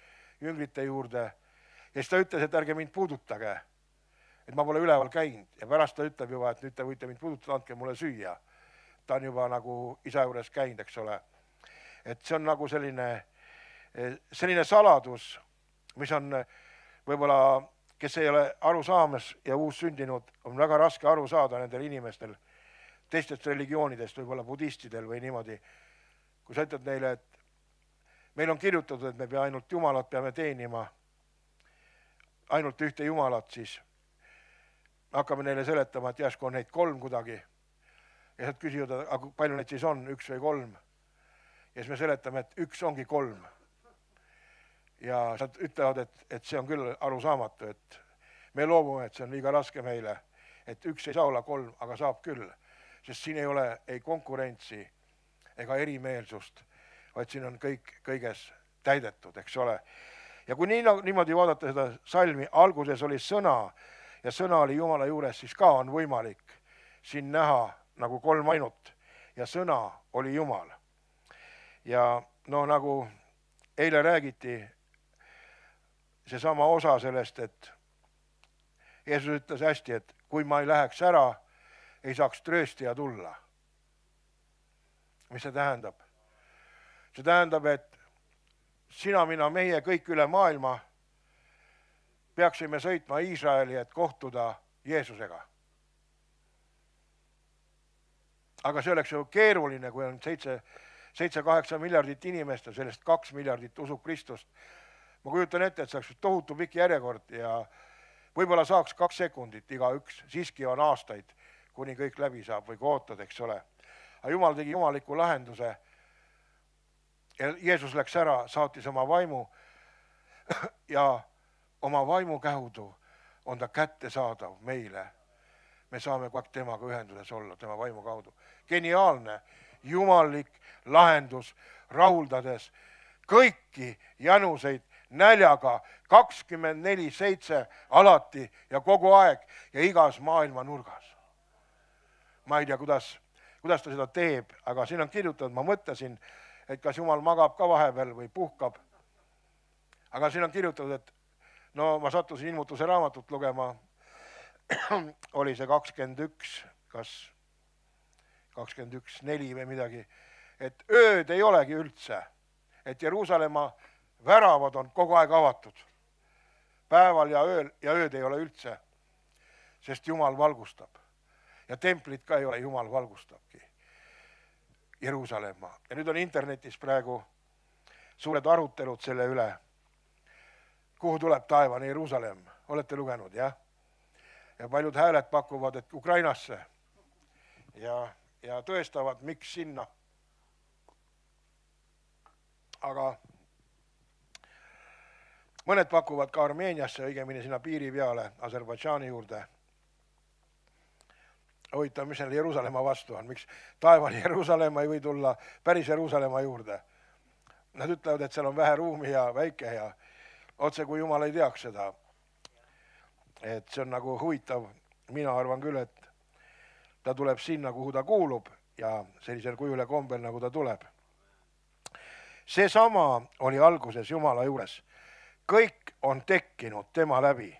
jüngrite juurde. Ja siis ta ütles, et ärge mind puudutage, et ma pole üleval käinud. Ja pärast ta ütleb juba, et nüüd te võite mind puudutada, andke mulle süüa. Ta on juba nagu isa juures käinud, eks ole. Et see on nagu selline saladus, mis on võib-olla, kes ei ole aru saamas ja uus sündinud, on väga raske aru saada nendel inimestel, teistest religioonidest, võib-olla budistidel või niimoodi. Kui sa ütled neile, et meil on kirjutatud, et me ainult Jumalat peame teenima, ainult ühte Jumalat, siis hakkame neile seletama, et järsku on neid 3 kuidagi. Ja nad küsivad, aga palju neid siis on, 1 või 3? Ja siis me seletame, et 1 ongi 3. Ja nad ütlevad, et see on küll arusaamatu, et me loobume, et see on liiga raske meile, et 1 ei saa olla 3, aga saab küll. Sest siin ei ole ei konkurentsi ega erimeelsust, vaid siin on kõik kõiges täidetud, eks ole. Ja kui niimoodi vaadata seda salmi, alguses oli sõna ja sõna oli Jumala juures, siis ka on võimalik siin näha nagu 3 ainut ja sõna oli Jumal. Ja no nagu eile räägiti, seesama osa sellest, et Jeesus ütles hästi, et kui ma ei läheks ära, ei saaks trööstija tulla. Mis see tähendab? See tähendab, et sina, mina, meie kõik üle maailma peaksime sõitma Iisraeli, et kohtuda Jeesusega. Aga see oleks ju keeruline, kui on 7-8 miljardit inimest ja sellest 2 miljardit usub Kristust. Ma kujutan ette, et see oleks tohutu pikk järjekord ja võib-olla saaks 2 sekundit igaüks, siiski on aastaid, kuni kõik läbi saab või kui ootad, eks ole. Aga Jumal tegi jumaliku lahenduse ja Jeesus läks ära, saatis oma vaimu ja oma vaimu käudu on ta kättesaadav meile. Me saame kogu aeg temaga ühenduses olla, tema vaimu kaudu. Geniaalne, jumallik lahendus, rahuldades kõiki januseid näljaga 24/7 alati ja kogu aeg ja igas maailma nurgas. Ma ei tea, kuidas ta seda teeb, aga siin on kirjutatud, ma mõtlesin, et kas Jumal magab ka vahepeal või puhkab. Aga siin on kirjutatud, et no ma sattusin ilmutuse raamatut lugema, oli see 21, kas 21:4 või midagi, et ööd ei olegi üldse, et Jeruusalemma väravad on kogu aeg avatud. Päeval ja ööd ei ole üldse, sest Jumal valgustab. Ja templit ka ei ole, Jumal valgustabki. Jeruusalemma. Ja nüüd on internetis praegu suured arutelud selle üle, kuhu tuleb taevane Jeruusalemm. Olete lugenud, jah? Ja paljud hääled pakuvad, et Ukrainasse. Ja tõestavad, miks sinna. Aga mõned pakuvad ka Armeeniasse, õigemini sinna piiri peale, Aserbaidžaani juurde. Huvitav, mis seal Jeruusalemma vastu on, miks taevani Jeruusalemma ei või tulla päris Jeruusalemma juurde. Nad ütlevad, et seal on vähe ruumi ja väike ja otse kui Jumal ei teaks seda. Et see on nagu huvitav, mina arvan küll, et ta tuleb sinna, kuhu ta kuulub ja sellisel kujul ja kombel, nagu ta tuleb. Seesama oli alguses Jumala juures. Kõik on tekkinud tema läbi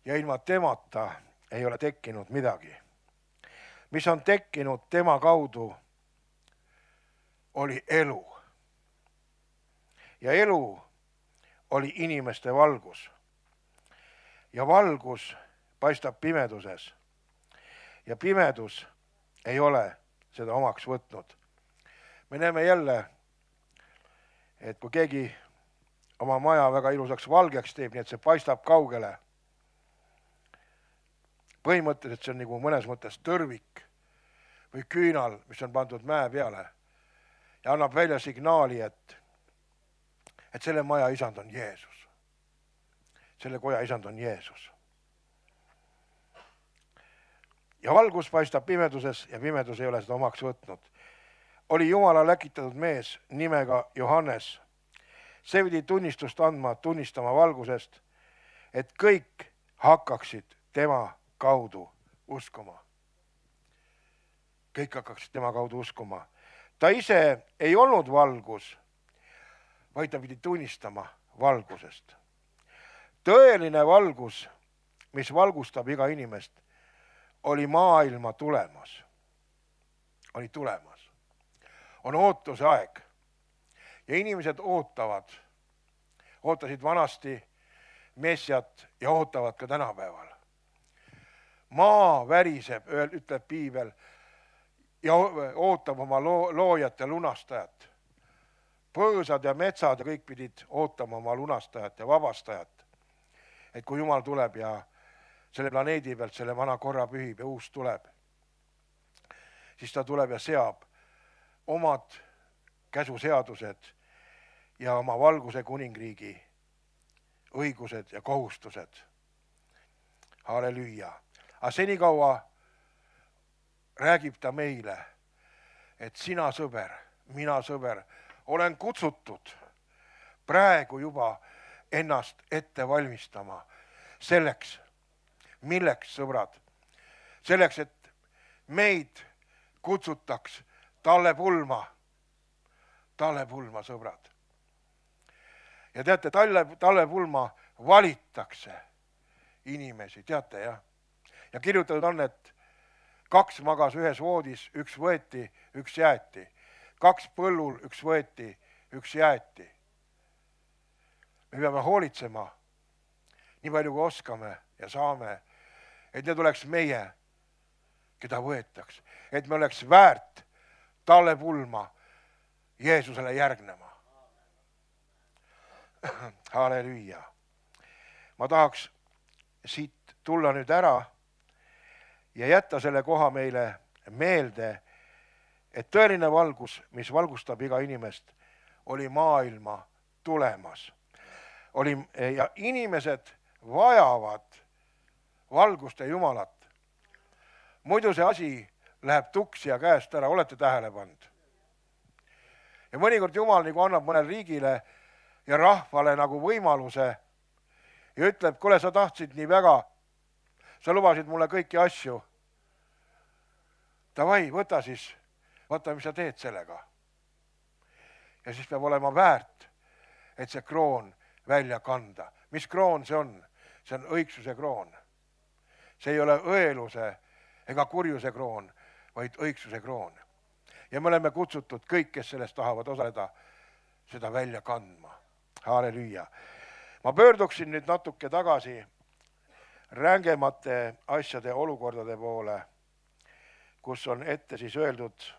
ja ilma temata ei ole tekkinud midagi. Mis on tekkinud tema kaudu, oli elu. Ja elu oli inimeste valgus. Ja valgus paistab pimeduses. Ja pimedus ei ole seda omaks võtnud. Me näeme jälle, et kui keegi oma maja väga ilusaks valgeks teeb, nii et see paistab kaugele. põhimõtteliselt see on nagu mõnes mõttes tõrvik või küünal, mis on pandud mäe peale ja annab välja signaali, et selle maja isand on Jeesus. Selle koja isand on Jeesus. Ja valgus paistab pimeduses ja pimedus ei ole seda omaks võtnud. Oli Jumala läkitatud mees nimega Johannes. See pidi tunnistust andma, tunnistama valgusest, et kõik hakkaksid tema kaudu uskuma. Kõik hakkaksid tema kaudu uskuma. Ta ise ei olnud valgus, vaid ta pidi tunnistama valgusest. Tõeline valgus, mis valgustab iga inimest, oli maailma tulemas. Oli tulemas. On ootuse aeg. Ja inimesed ootasid vanasti Messiat ja ootavad ka tänapäeval. Maa väriseb, ütleb piibel, ja ootab oma loojat ja lunastajat. Põõsad ja metsad ja kõik pidid ootama oma lunastajat ja vabastajat. Et kui Jumal tuleb ja selle planeedi pealt selle vana korra pühib ja uus tuleb, siis ta tuleb ja seab omad käsuseadused ja oma valguse kuningriigi õigused ja kohustused. Halleluja. Aga senikaua räägib ta meile, et sina sõber, mina sõber, olen kutsutud praegu juba ennast ette valmistama selleks, milleks, sõbrad, selleks, et meid kutsutaks talle pulma, sõbrad. Ja teate, talle pulma valitakse inimesi, teate jah? Ja kirjutatud on, et 2 magas ühes voodis, 1 võeti, 1 jäeti. 2 põllul, 1 võeti, 1 jäeti. Me peame hoolitsema nii palju kui oskame ja saame, et need oleks meie, keda võetaks. Et me oleks väärt talle pulma Jeesusele järgnema. Halleluja. Ma tahaks siit tulla nüüd ära ja jätta selle koha meile meelde, et tõeline valgus, mis valgustab iga inimest, oli maailma tulemas. Ja inimesed vajavad valgust ja Jumalat. Muidu see asi läheb tuksi ja käest ära, olete tähele pannud. Ja mõnikord Jumal nagu annab mõnele riigile ja rahvale nagu võimaluse ja ütleb, kuule, sa tahtsid nii väga, sa lubasid mulle kõiki asju. Davai, võta siis, vaata, mis sa teed sellega. Ja siis peab olema väärt, et see kroon välja kanda. Mis kroon see on? See on õigsuse kroon. See ei ole õeluse ega kurjuse kroon, vaid õigsuse kroon. Ja me oleme kutsutud kõik, kes sellest tahavad osaleda, seda välja kandma. Halleluja. Ma pöörduksin nüüd natuke tagasi rängemate asjade olukordade poole, kus on ette siis öeldud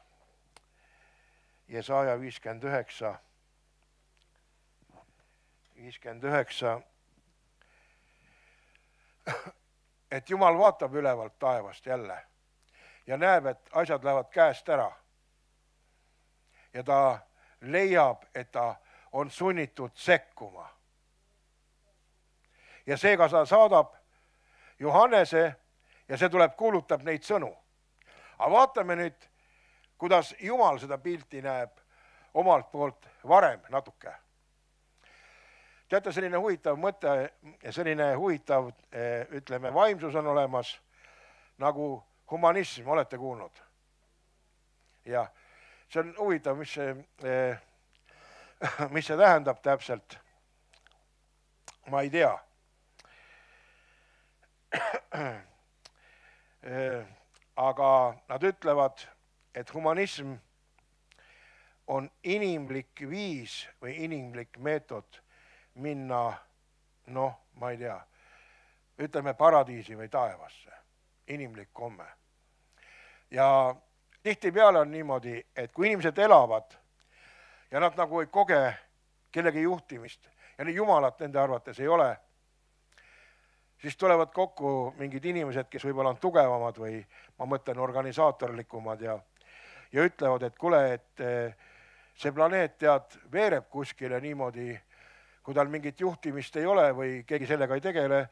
Jesaja 59, et Jumal vaatab ülevalt taevast jälle ja näeb, et asjad lähevad käest ära. Ja ta leiab, et ta on sunnitud sekkuma. Ja seega ta saadab Johannese ja see tuleb, kuulutab neid sõnu. Aga vaatame nüüd, kuidas Jumal seda pilti näeb omalt poolt varem natuke. Teate, selline huvitav mõte ja selline huvitav, ütleme, vaimsus on olemas nagu humanism, olete kuulnud? Ja see on huvitav, mis see tähendab täpselt. Ma ei tea. Aga nad ütlevad, et humanism on inimlik viis või inimlik meetod minna, ma ei tea, ütleme paradiisi või taevasse. Inimlik komme. Ja tihtipeale on niimoodi, et kui inimesed elavad ja nad nagu ei koge kellegi juhtimist ja Jumalat nende arvates ei ole, siis tulevad kokku mingid inimesed, kes võib-olla on tugevamad või ma mõtlen organisaatorlikumad ja ütlevad, et kuule, et see planeet veereb kuskile niimoodi, kui tal mingit juhtimist ei ole või keegi sellega ei tegele,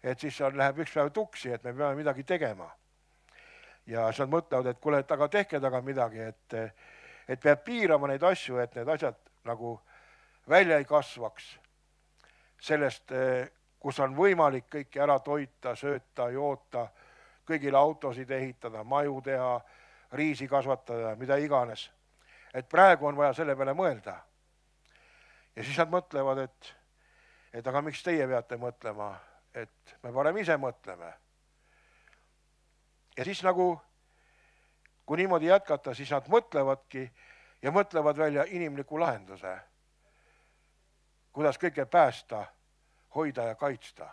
et siis läheb üks päev tuksi, et me peame midagi tegema. Ja siis nad mõtlevad, et kuule, et aga tehke taga midagi, et peab piirama neid asju, et need asjad nagu välja ei kasvaks sellest, kus on võimalik kõike ära toita, sööta, joota, kõigile autosid ehitada, maju teha, riisi kasvatada, mida iganes. Et praegu on vaja selle peale mõelda. Ja siis nad mõtlevad, et aga miks teie peate mõtlema, et me parem ise mõtleme. Ja siis nagu, kui niimoodi jätkata, siis nad mõtlevadki ja mõtlevad välja inimliku lahenduse, kuidas kõike päästa, hoida ja kaitsta.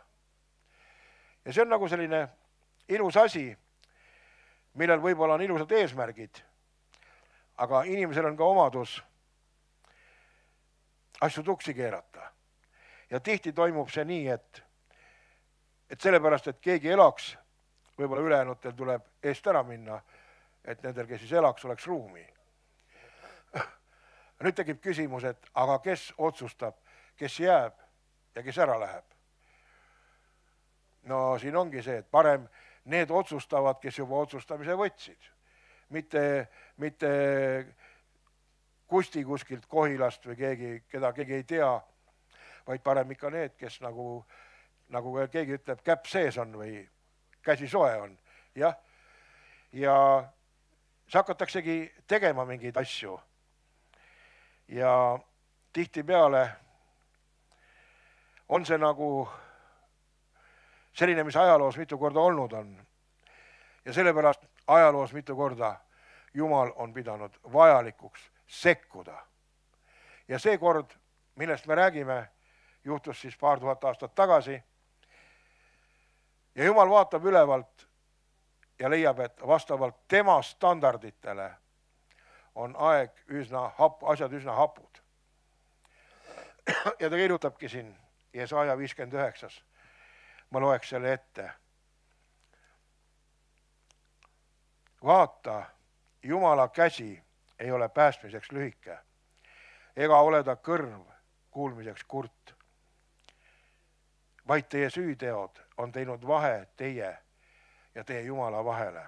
Ja see on nagu selline ilus asi, millel võib-olla on ilusad eesmärgid, aga inimesel on ka omadus asju tuksi keerata. Ja tihti toimub see nii, et sellepärast, et keegi elaks, võib-olla ülejäänutel tuleb eest ära minna, et nendel, kes siis elaks, oleks ruumi. Nüüd tekib küsimus, et aga kes otsustab, kes jääb ja kes ära läheb? No siin ongi see, et parem need otsustavad, kes juba otsustamise võtsid. Mitte Kusti kuskilt Kohilast või keegi, keda keegi ei tea, vaid parem ikka need, kes nagu keegi ütleb, käpp sees on või käsi soe on. Ja see hakataksegi tegema mingeid asju. Ja tihtipeale on see nagu selline, mis ajaloos mitu korda olnud on. Ja sellepärast ajaloos mitu korda Jumal on pidanud vajalikuks sekkuda. Ja see kord, millest me räägime, juhtus siis paar tuhat aastat tagasi. Ja Jumal vaatab ülevalt ja leiab, et vastavalt tema standarditele on asjad üsna hapud. Ja ta kirjutabki siin Jesaja 59. Ma loeks selle ette. Vaata, Jumala käsi ei ole päästmiseks lühike, ega ole ta kõrv kuulmiseks kurt, vaid teie süüteod on teinud vahe teie ja teie Jumala vahele.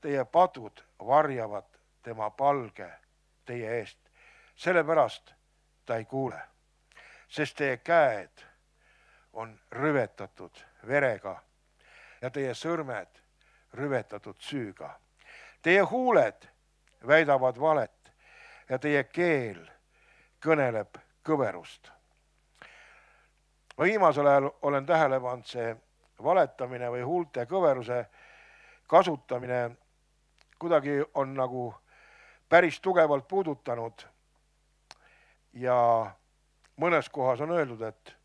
Teie padud varjavad tema palge teie eest, sellepärast ta ei kuule, sest teie käed on rüvetatud verega ja teie sõrmed rüvetatud süüga. Teie huuled väidavad valet ja teie keel kõneleb kõverust. Viimasel ajal olen tähele pannud see valetamine või huulte kõveruse kasutamine kuidagi on nagu päris tugevalt puudutanud ja mõnes kohas on öeldud, et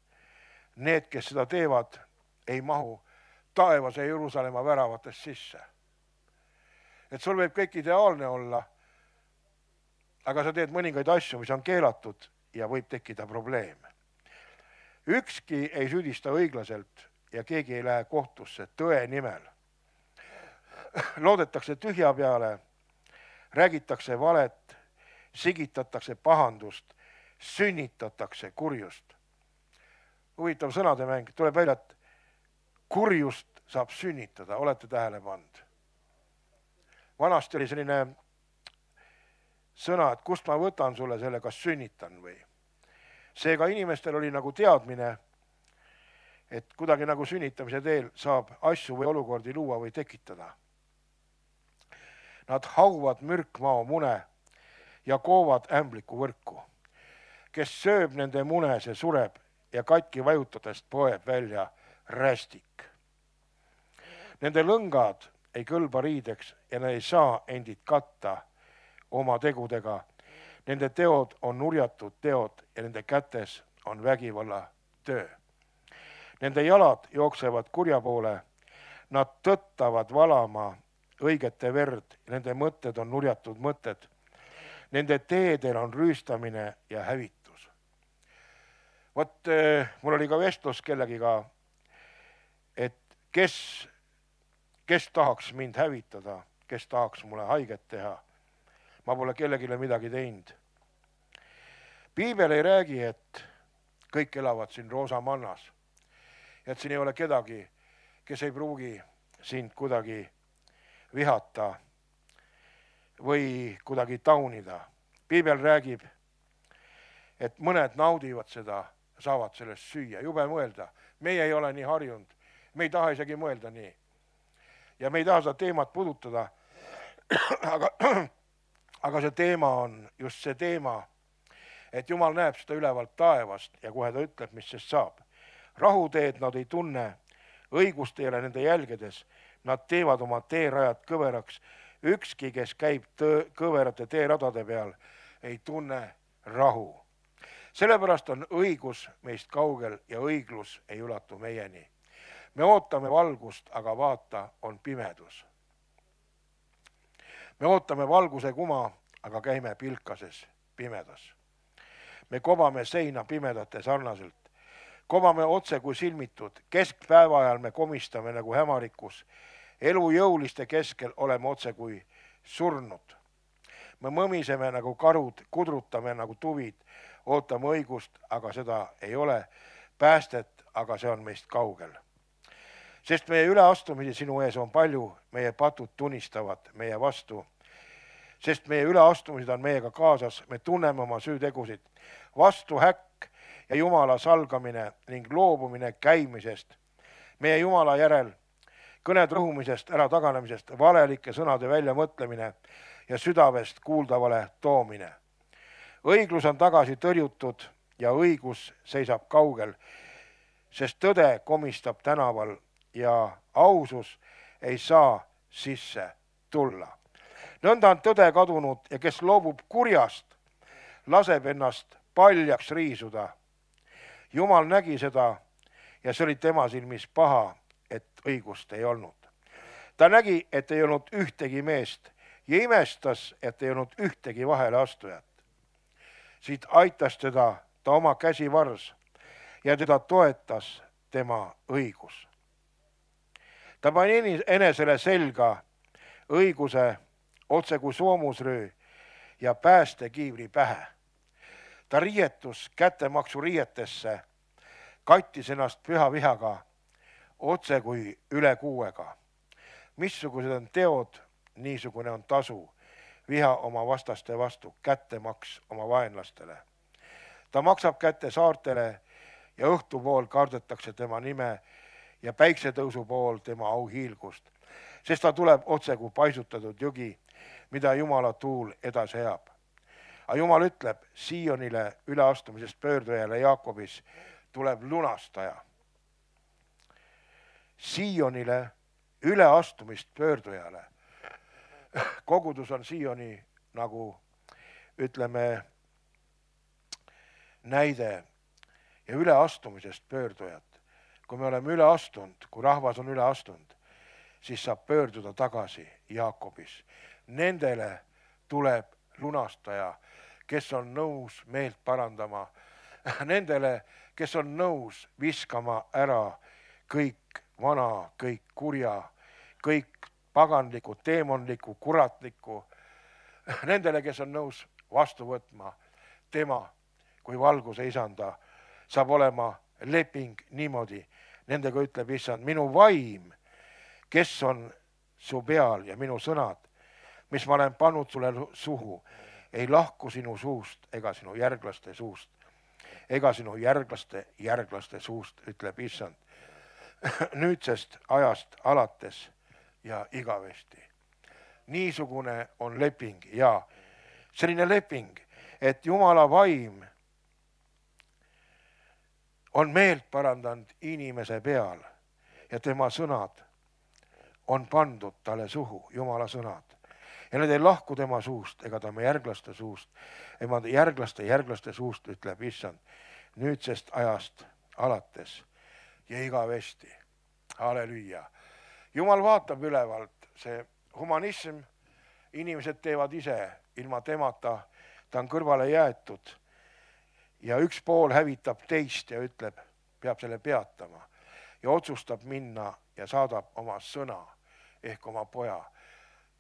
need, kes seda teevad, ei mahu taevase Jeruusalemma väravatest sisse. Et sul võib kõik ideaalne olla, aga sa teed mõningaid asju, mis on keelatud ja võib tekkida probleem. Ükski ei süüdista õiglaselt ja keegi ei lähe kohtusse tõe nimel. Loodetakse tühja peale, räägitakse valet, sigitatakse pahandust, sünnitatakse kurjust. Huvitav sõnademäng, tuleb välja, et kurjust saab sünnitada, olete tähele pannud. Vanasti oli selline sõna, et kust ma võtan sulle selle, kas sünnitan või. Seega inimestel oli nagu teadmine, et kuidagi nagu sünnitamise teel saab asju või olukordi luua või tekitada. Nad hauvad mürkmao mune ja koovad ämbliku võrku. Kes sööb nende mune, see sureb ja katki vajutadest poeb välja rästik. Nende lõngad ei kõlba riideks ja nad ei saa endid katta oma tegudega. Nende teod on nurjatud teod ja nende kätes on vägivalla töö. Nende jalad jooksevad kurja poole, nad tõttavad valama õigete verd ja nende mõtted on nurjatud mõtted. Nende teedel on rüüstamine ja hävitus. Vot mul oli ka vestlus kellegiga kes tahaks mind hävitada, kes tahaks mulle haiget teha. Ma pole kellegile midagi teinud. Piibel ei räägi, et kõik elavad siin roosamannas. Et siin ei ole kedagi, kes ei pruugi sind kuidagi vihata või kuidagi taunida. Piibel räägib, et mõned naudivad seda, saavad sellest süüa. Jube mõelda. Meie ei ole nii harjunud. Me ei taha isegi mõelda nii. Ja me ei taha seda teemat puudutada. Aga see teema on just see teema, et Jumal näeb seda ülevalt taevast ja kohe ta ütleb, mis sest saab. Rahuteed nad ei tunne, õigust ei ole nende jälgedes, nad teevad oma teerajad kõveraks. Ükski, kes käib kõverate teeradade peal, ei tunne rahu. Sellepärast on õigus meist kaugel ja õiglus ei ulatu meieni. Me ootame valgust, aga vaata, on pimedus. Me ootame valguse kuma, aga käime pilkases pimedas. Me kobame seina pimedate sarnaselt. Kobame otse kui silmitud. Keskpäeva ajal me komistame nagu hämarikus. Elu jõuliste keskel oleme otse kui surnud. Me mõmiseme nagu karud, kudrutame nagu tuvid. Ootame õigust, aga seda ei ole. Päästet, aga see on meist kaugel. Sest meie üleastumisi sinu ees on palju, meie patud tunnistavad meie vastu. Sest meie üleastumised on meiega kaasas, me tunneme oma süütegusid. Vastu häkk ja Jumala salgamine ning loobumine käimisest. Meie Jumala järel kõned rõhumisest, ära taganemisest, valelike sõnade väljamõtlemine ja südavest kuuldavale toomine. Õiglus on tagasi tõrjutud ja õigus seisab kaugel, sest tõde komistab tänaval ja ausus ei saa sisse tulla. Nõnda on tõde kadunud ja kes loobub kurjast, laseb ennast paljaks riisuda. Jumal nägi seda ja see oli tema silmis paha, et õigust ei olnud. Ta nägi, et ei olnud ühtegi meest ja imestas, et ei olnud ühtegi vahele astujat. Siit aitas teda ta oma käsivars ja teda toetas tema õigus. Ta pani enesele selga õiguse otse kui soomusröö ja päästekiivri pähe. Ta riietus kättemaksu riietesse, kattis ennast püha vihaga, otse kui üle kuuega. Missugused on teod, niisugune on tasu, viha oma vastaste vastu, kättemaks oma vaenlastele. Ta maksab kätte saartele ja õhtupool kardetakse tema nime ja päiksetõusu pool tema auhiilgust, sest ta tuleb otse kui paisutatud jõgi, mida Jumala tuul edasi ajab. Aga Jumal ütleb Sionile üleastumisest pöördujale Jaakobis tuleb lunastaja. Sionile üleastumist pöördujale. Kogudus on Sioni nagu ütleme näide ja üleastumisest pöördujat. Kui me oleme üle astunud, kui rahvas on üle astunud, siis saab pöörduda tagasi Jaakobis. Nendele tuleb lunastaja, kes on nõus meelt parandama. Nendele, kes on nõus viskama ära kõik vana, kõik kurja, kõik paganliku, teemonliku, kuratliku. Nendele, kes on nõus vastu võtma tema kui valguse isanda, saab olema leping niimoodi. Nendega ütleb issand, minu vaim, kes on su peal ja minu sõnad, mis ma olen pannud sulle suhu, ei lahku sinu suust ega sinu järglaste suust. Ega sinu järglaste suust, ütleb issand. Nüüdsest ajast alates ja igavesti. Niisugune on leping ja selline leping, et Jumala vaim on meelt parandanud inimese peal ja tema sõnad on pandud talle suhu, Jumala sõnad. Ja need ei lahku tema suust ega tema järglaste suust. Ema järglaste suust ütleb issand nüüdsest ajast alates ja igavesti. Halleluja. Jumal vaatab ülevalt, see humanism, inimesed teevad ise ilma temata, ta on kõrvale jäetud ja üks pool hävitab teist ja ütleb, peab selle peatama ja otsustab minna ja saadab oma sõna ehk oma poja.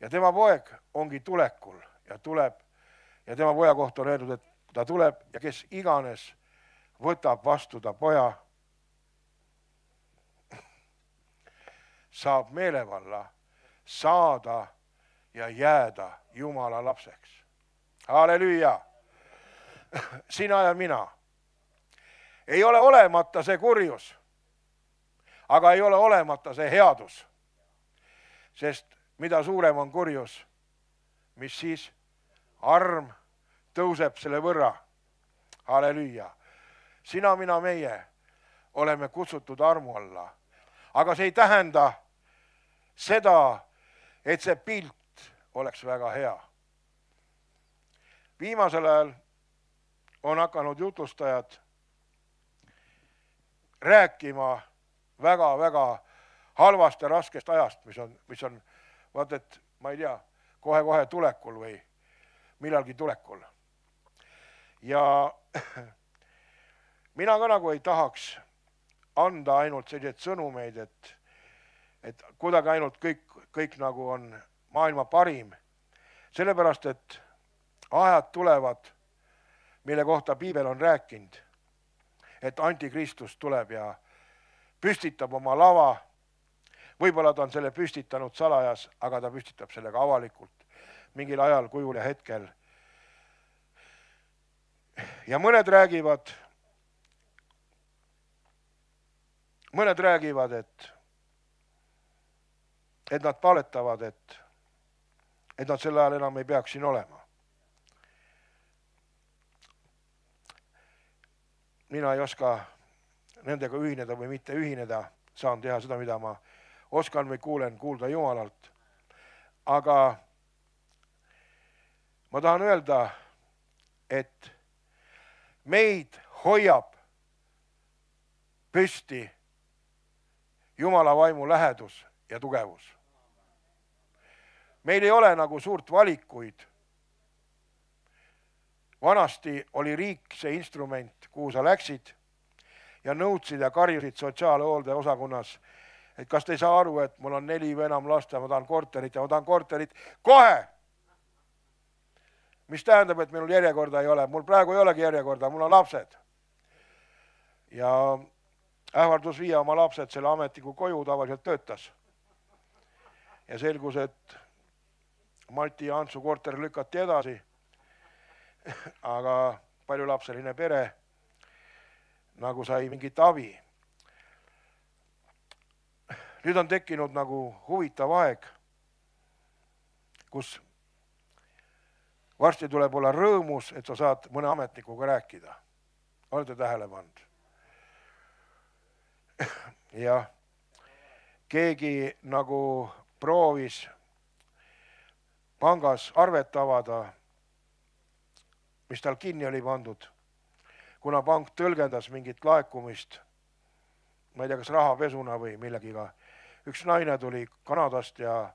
Ja tema poeg ongi tulekul ja tuleb ja tema poja kohta on öeldud, et ta tuleb ja kes iganes võtab vastu ta poja, saab meelevalla saada ja jääda Jumala lapseks. Halleluuja! Sina ja mina. Ei ole olemata see kurjus, aga ei ole olemata see headus. Sest mida suurem on kurjus, mis siis arm tõuseb selle võrra. Halleluuja! Sina, mina, meie oleme kutsutud armu alla. Aga see ei tähenda seda, et see pilt oleks väga hea. Viimasel ajal on hakanud jutlustajad rääkima väga-väga halvast ja raskest ajast, mis on vaat et ma ei tea, kohe-kohe tulekul või millalgi tulekul. Ja mina ka nagu ei tahaks anda ainult sellised sõnumeid, et kuidagi ainult kõik nagu on maailma parim. Sellepärast, et ajad tulevad, mille kohta Piibel on rääkinud, et antikristus tuleb ja püstitab oma lava. Võib-olla ta on selle püstitanud salajas, aga ta püstitab sellega avalikult mingil ajal, kujul ja hetkel. Ja mõned räägivad, et nad paletavad, et nad sel ajal enam ei peaks siin olema. Mina ei oska nendega ühineda või mitte ühineda, saan teha seda, mida ma oskan või kuulen kuulda Jumalalt. Aga ma tahan öelda, et meid hoiab püsti Jumala vaimu lähedus ja tugevus. Meil ei ole nagu suurt valikuid. Vanasti oli riik see instrument, kuhu sa läksid ja nõudsid ja karjusid sotsiaalhoolde osakonnas, et kas te ei saa aru, et mul on 4 või enam last ja ma tahan korterit kohe! Mis tähendab, et minul järjekorda ei ole. Mul praegu ei olegi järjekorda, mul on lapsed. Ja ähvardus viia oma lapsed selle ametniku koju tavaliselt töötas. Ja selgus, et Mati ja Antsu korter lükati edasi. Aga paljulapseline pere nagu sai mingit abi. Nüüd on tekkinud nagu huvitav aeg, kus varsti tuleb olla rõõmus, et sa saad mõne ametnikuga rääkida. Olete tähele pannud? Ja keegi nagu proovis pangas arvet avada, mis tal kinni oli pandud, kuna pank tõlgendas mingit laekumist, ma ei tea, kas rahapesuna või millegiga. Üks naine tuli Kanadast ja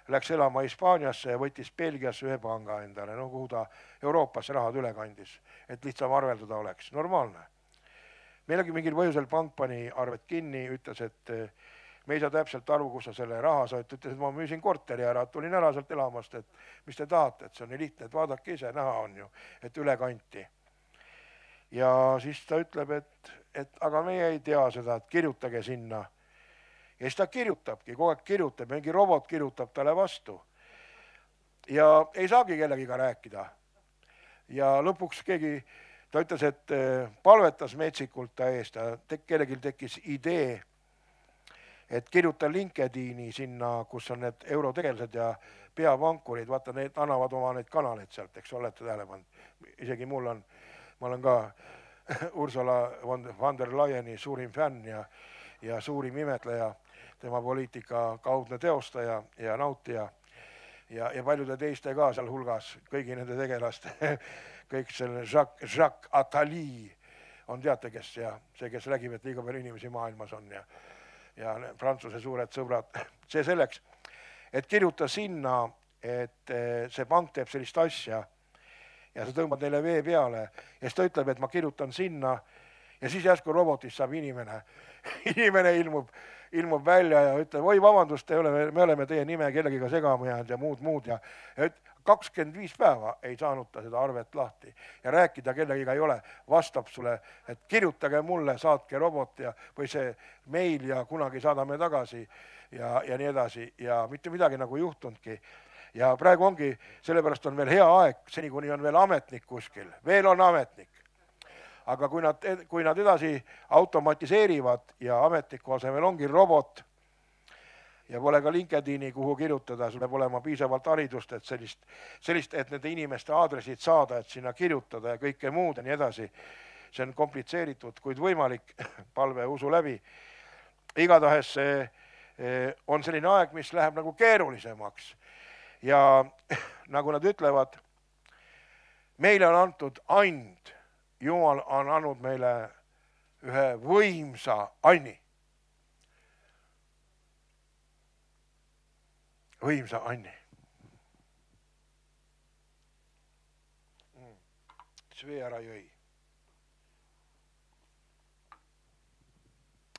läks elama Hispaaniasse ja võttis Belgiasse ühe panga endale, kuhu ta Euroopasse rahad üle kandis, et lihtsam arveldada oleks. Normaalne. Meilegi mingil põhjusel pank pani arvet kinni, ütles, et me ei saa täpselt aru, kus sa selle raha said. Ütles, et ma müüsin korteri ära, tulin ära sealt elamast, et mis te tahate, et see on nii lihtne, et vaadake ise, näha on ju, et üle kanti. Ja siis ta ütleb, et aga meie ei tea seda, et kirjutage sinna. Ja siis ta kirjutabki, kogu aeg kirjutab, mingi robot kirjutab talle vastu. Ja ei saagi kellegiga rääkida. Ja lõpuks ta ütles, et palvetas metsikult ta eest ja kellelgi tekkis idee, et kirjuta LinkedIni sinna, kus on need eurotegelased ja peavankurid, vaata, need annavad oma neid kanaleid sealt, eks olete tähele pannud. Isegi ma olen ka Ursula von der Leyeni suurim fänn ja suurim imetleja, tema poliitika kaudne teostaja ja nautija ja paljude teiste ka seal hulgas, kõigi nende tegelaste, kõik selle Jacques Attali on teate, kes ja see, kes räägib, et liiga palju inimesi maailmas on ja Prantsuse suured sõbrad. See selleks, et kirjuta sinna, et see pank teeb sellist asja ja sa tõmbad neile vee peale ja siis ta ütleb, et ma kirjutan sinna ja siis järsku robotist saab inimene. Inimene ilmub välja ja ütleb, oi vabandust, me oleme teie nime kellegiga segama jäänud ja muud ja 25 päeva ei saanud ta seda arvet lahti ja rääkida kellegiga ei ole, vastab sulle, et kirjutage mulle, saatke robot või see meil ja kunagi saadame tagasi ja nii edasi ja mitte midagi nagu juhtunudki. Ja praegu ongi, sellepärast on veel hea aeg, seni kuni on veel ametnik kuskil, veel on ametnik. Aga kui nad edasi automatiseerivad ja ametniku asemel ongi robot ja pole ka LinkedIni, kuhu kirjutada, sul peab olema piisavalt haridust, et sellist, et nende inimeste aadressid saada, et sinna kirjutada ja kõike muud ja nii edasi. See on komplitseeritud, kuid võimalik, palve usu läbi. Igatahes on selline aeg, mis läheb nagu keerulisemaks. Ja nagu nad ütlevad, meile on antud and. Jumal on andnud meile ühe võimsa anni. Võimsa anni. Svee ära jõi.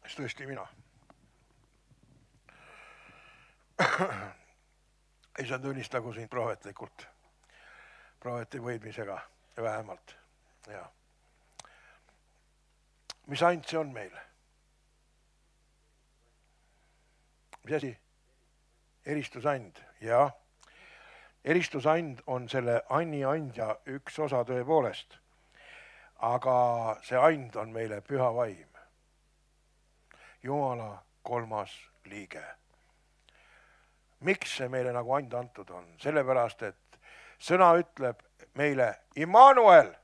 See tõesti mina. Ei saa tunnistagu siin prohvetlikult. Prohveti võidmisega vähemalt. Ja. Mis and see on meil? Mis asi? Eristusand. Ja. Eristusand on selle anni andja üks osa tõepoolest. Aga see and on meile püha vaim. Jumala kolmas liige. Miks see meile nagu and antud on? Sellepärast, et sõna ütleb meile Immanuel.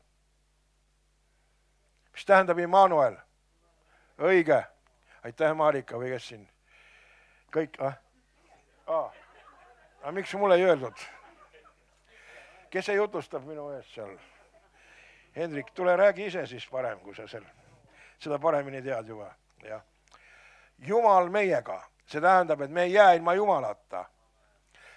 Mis tähendab Immanuel? Õige. Aitäh, Marika, või kes siin? Kõik, Aga miks mulle ei öeldud? Kes see jutustab minu ees seal? Hendrik, tule räägi ise siis parem, kui sa seda paremini tead juba. Ja. Jumal meiega. See tähendab, et me ei jää ilma Jumalata.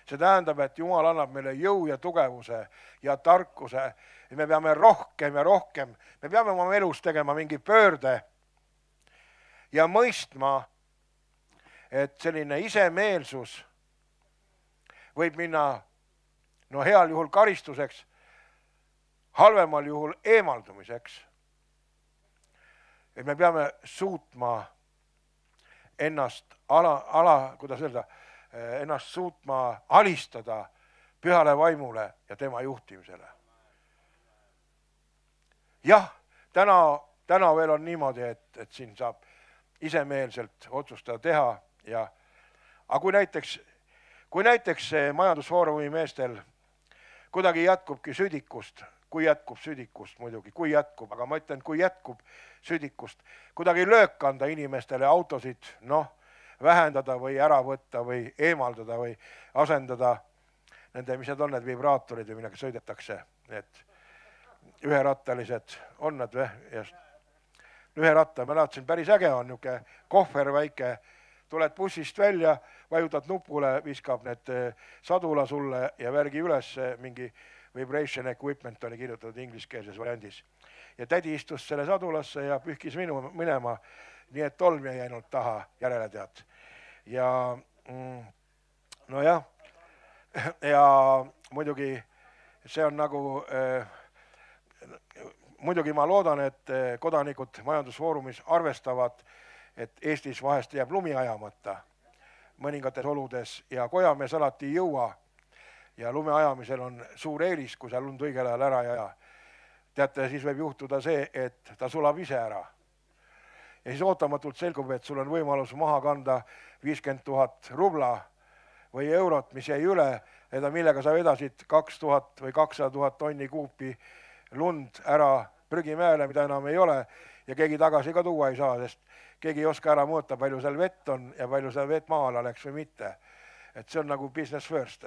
See tähendab, et Jumal annab meile jõu ja tugevuse ja tarkuse. Ja me peame rohkem ja rohkem. Me peame oma elus tegema mingi pöörde ja mõistma, et selline isemeelsus võib minna heal juhul karistuseks, halvemal juhul eemaldumiseks. Et me peame suutma ennast ennast suutma alistada pühale vaimule ja tema juhtimisele. Jah, täna veel on niimoodi, et siin saab isemeelselt otsustada teha. Aga kui näiteks majandusfoorumi meestel kuidagi jätkubki südikust, kui jätkub südikust, aga ma ütlen, kui jätkub südikust, kuidagi löök anda inimestele autosid, vähendada või ära võtta või eemaldada või asendada nende, mis need on, need vibraatorid või millega sõidetakse, need üherattalised on nad või? Ühe ratta, ma näatasin, päris äge on niuke kohver väike, tuled bussist välja, vajutad nupule, viskab need sadula sulle ja värgi üles mingi vibration equipment oli kirjutatud ingliskeelses variandis. Ja tädi istus selle sadulasse ja pühkis minema, nii et tolm jäi ainult taha järele tead. Ja nojah, ja muidugi see on nagu, muidugi ma loodan, et kodanikud majandusfoorumis arvestavad, et Eestis vahest jääb lumi ajamata mõningates oludes ja kojamees alati ei jõua ja lume ajamisel on suur eelis, kui sa lund õigel ajal ära ei aja. Teate, siis võib juhtuda see, et ta sulab ise ära. Ja siis ootamatult selgub, et sul on võimalus maha kanda 50 000 rubla või eurot, mis jäi üle, millega sa vedasid 2000 või 200 000 tonni kuupi lund ära prügimäele, mida enam ei ole ja keegi tagasi ka tuua ei saa, sest keegi ei oska ära mõõta, palju seal vett on ja palju seal vett maa alla läks või mitte. Et see on nagu business first,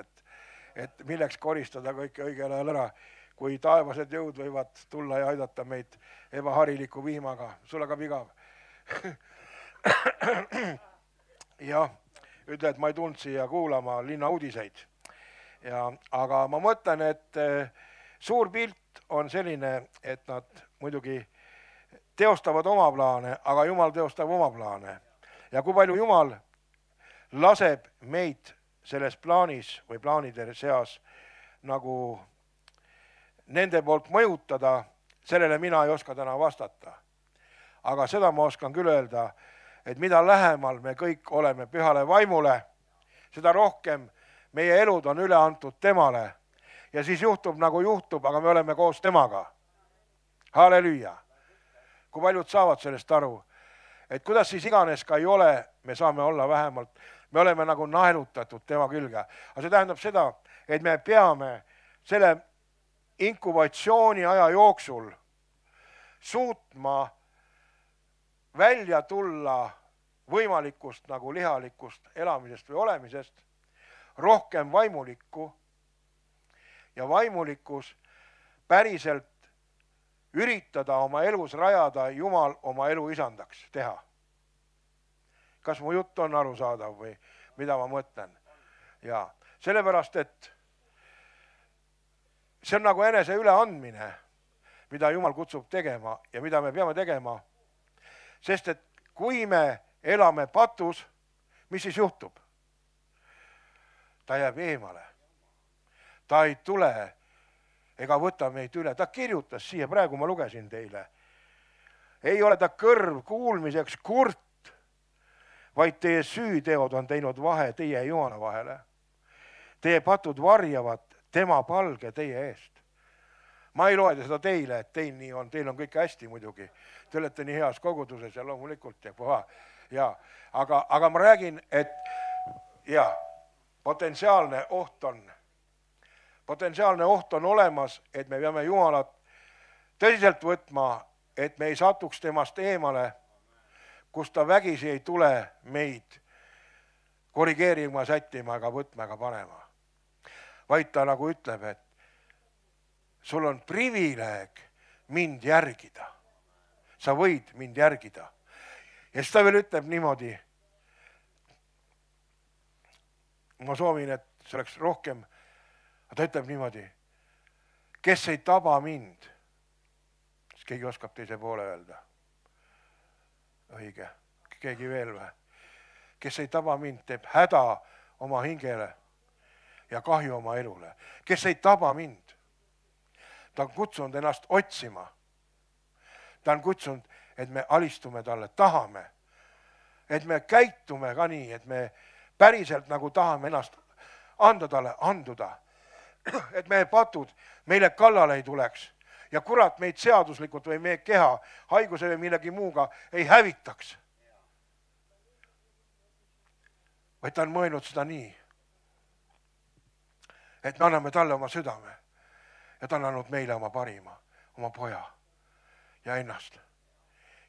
et milleks koristada kõike õigel ajal ära, kui taevased jõud võivad tulla ja aidata meid ebahariliku vihmaga. Sul aga vigav. Jah, ütle, et ma ei tulnud siia kuulama linna uudiseid. Aga ma mõtlen, et suur pilt on selline, et nad muidugi teostavad oma plaane, aga Jumal teostab oma plaane. ja kui palju Jumal laseb meid selles plaanis või plaanide seas nagu nende poolt mõjutada, sellele mina ei oska täna vastata. Aga seda ma oskan küll öelda, et mida lähemal me kõik oleme pühale vaimule, seda rohkem meie elud on üle antud temale. Ja siis juhtub nagu juhtub, aga me oleme koos temaga. Halleluuja! Kui paljud saavad sellest aru, et kuidas siis iganes ka ei ole, me saame olla vähemalt, me oleme nagu naelutatud tema külge. Aga see tähendab seda, et me peame selle inkubatsiooni aja jooksul suutma välja tulla võimalikust nagu lihalikust elamisest või olemisest, rohkem vaimulikku ja vaimulikkus päriselt üritada oma elus rajada Jumal oma elu isandaks teha. Kas mu jutt on arusaadav või mida ma mõtlen? Ja sellepärast, et see on nagu enese üleandmine, mida Jumal kutsub tegema ja mida me peame tegema. Sest et kui me elame patus, mis siis juhtub? Ta jääb eemale. Ta ei tule ega võta meid üle. Ta kirjutas siia, praegu ma lugesin teile. Ei ole ta kõrv kuulmiseks kurt, vaid teie süüteod on teinud vahe teie ja Jumala vahele. Teie patud varjavad tema palge teie eest. Ma ei loe seda teile, et teil nii on, teil on kõik hästi muidugi. Te olete nii heas koguduses ja loomulikult ja puha. Ja, aga ma räägin, et ja, potentsiaalne oht on olemas, et me peame Jumalat tõsiselt võtma, et me ei satuks temast eemale, kus ta vägisi ei tule meid korrigeerima, sättima ega võtma ega panema. Vaid ta nagu ütleb, et sul on privileeg mind järgida. Sa võid mind järgida. Ja siis ta veel ütleb niimoodi, ma soovin, et see oleks rohkem, ta ütleb niimoodi, kes ei taba mind, siis keegi oskab teise poole öelda. Õige, keegi veel või? Kes ei taba mind, teeb häda oma hingele ja kahju oma elule. Kes ei taba mind, ta on kutsunud ennast otsima. Ta on kutsunud, et me alistume talle, tahame. Et me käitume ka nii, et me päriselt nagu tahame ennast anda talle, anduda. Et meie patud meile kallale ei tuleks. Ja kurat meid seaduslikult või meie keha, haiguse või millegi muuga ei hävitaks. Vaid ta on mõelnud seda nii, et me anname talle oma südame ja ta on andnud meile oma parima, oma poja ja ennast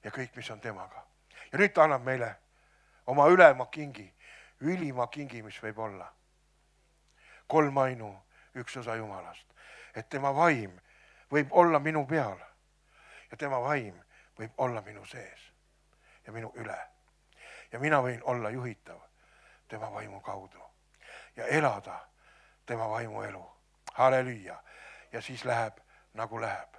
ja kõik, mis on temaga. Ja nüüd ta annab meile oma ülema kingi, ülima kingi, mis võib olla. Kolmainu, üks osa Jumalast, et tema vaim võib olla minu peal ja tema vaim võib olla minu sees ja minu üle. Ja mina võin olla juhitav tema vaimu kaudu ja elada tema vaimu elu. Halleluja. Ja siis läheb nagu läheb.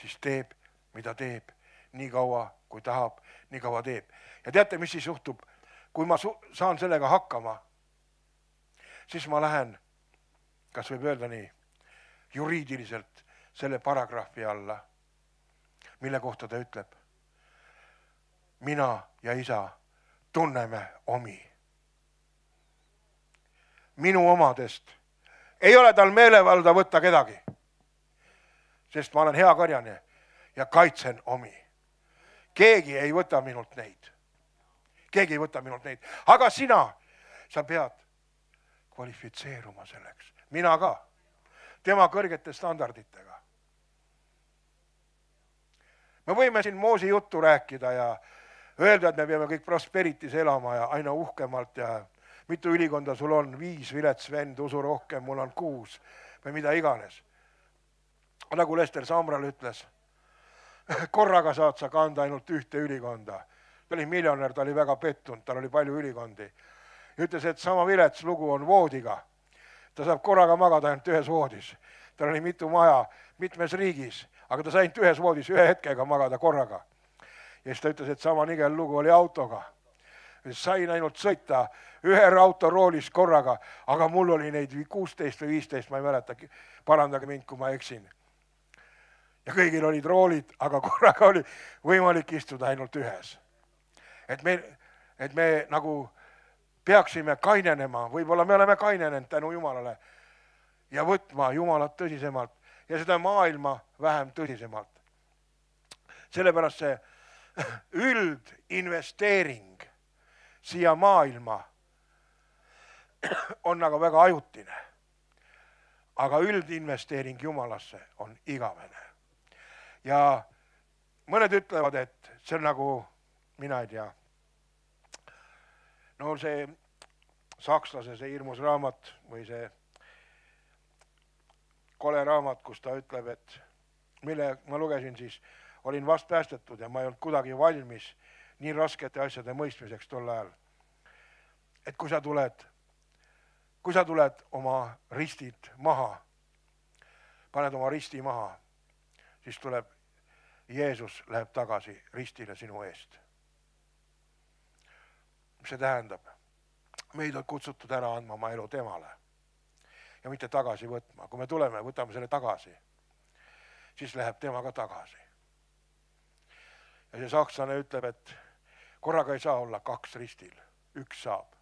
Siis teeb, mida teeb, nii kaua kui tahab, nii kaua teeb. Ja teate, mis siis juhtub? Kui ma saan sellega hakkama, siis ma lähen, kas võib öelda nii, juriidiliselt selle paragrahvi alla, mille kohta ta ütleb, mina ja isa tunneme omi. Minu omadest ei ole tal meelevalda võtta kedagi, sest ma olen hea karjane ja kaitsen omi. Keegi ei võta minult neid. Keegi ei võta minult neid. Aga sina, sa pead kvalifitseeruma selleks. Mina ka. Tema kõrgete standarditega. Me võime siin Moosi juttu rääkida ja öelda, et me peame kõik prosperitis elama ja aina uhkemalt ja mitu ülikoda sul on, 5 vilets vend, usu rohkem, mul on 6 või mida iganes. Nagu Lester Samral ütles, korraga saad sa kanda ainult ühte ülikonda. Ta oli miljonär, ta oli väga pettunud, tal oli palju ülikondi. Ütles, et sama vilets lugu on voodiga. Ta saab korraga magada ainult ühes voodis. Tal oli mitu maja mitmes riigis, aga ta sai ainult ühes voodis ühe hetkega magada korraga. Ja siis ta ütles, et sama nigel lugu oli autoga. sain ainult sõita ühe autoroolis korraga, aga mul oli neid 16 või 15, ma ei mäleta, parandage mind, kui ma eksin. Ja kõigil olid roolid, aga korraga oli võimalik istuda ainult ühes. Et me nagu peaksime kainenema, võib-olla me oleme kainenenud tänu Jumalale ja võtma Jumalat tõsisemalt ja seda maailma vähem tõsisemalt. Sellepärast see üldinvesteering siia maailma on nagu väga ajutine. Aga üldinvesteering Jumalasse on igavene. Ja mõned ütlevad, et see on nagu, mina ei tea, no see sakslase, see hirmus raamat või see kole raamat, kus ta ütleb, et mille ma lugesin siis, olin vast päästetud ja ma ei olnud kuidagi valmis nii raskete asjade mõistmiseks tol ajal. Et kui sa tuled oma ristid maha, paned oma risti maha, siis tuleb Jeesus läheb tagasi ristile sinu eest. Mis see tähendab? Meid on kutsutud ära andma oma elu temale ja mitte tagasi võtma. Kui me tuleme, võtame selle tagasi, siis läheb tema ka tagasi. Ja see sakslane ütleb, et korraga ei saa olla 2 ristil, 1 saab.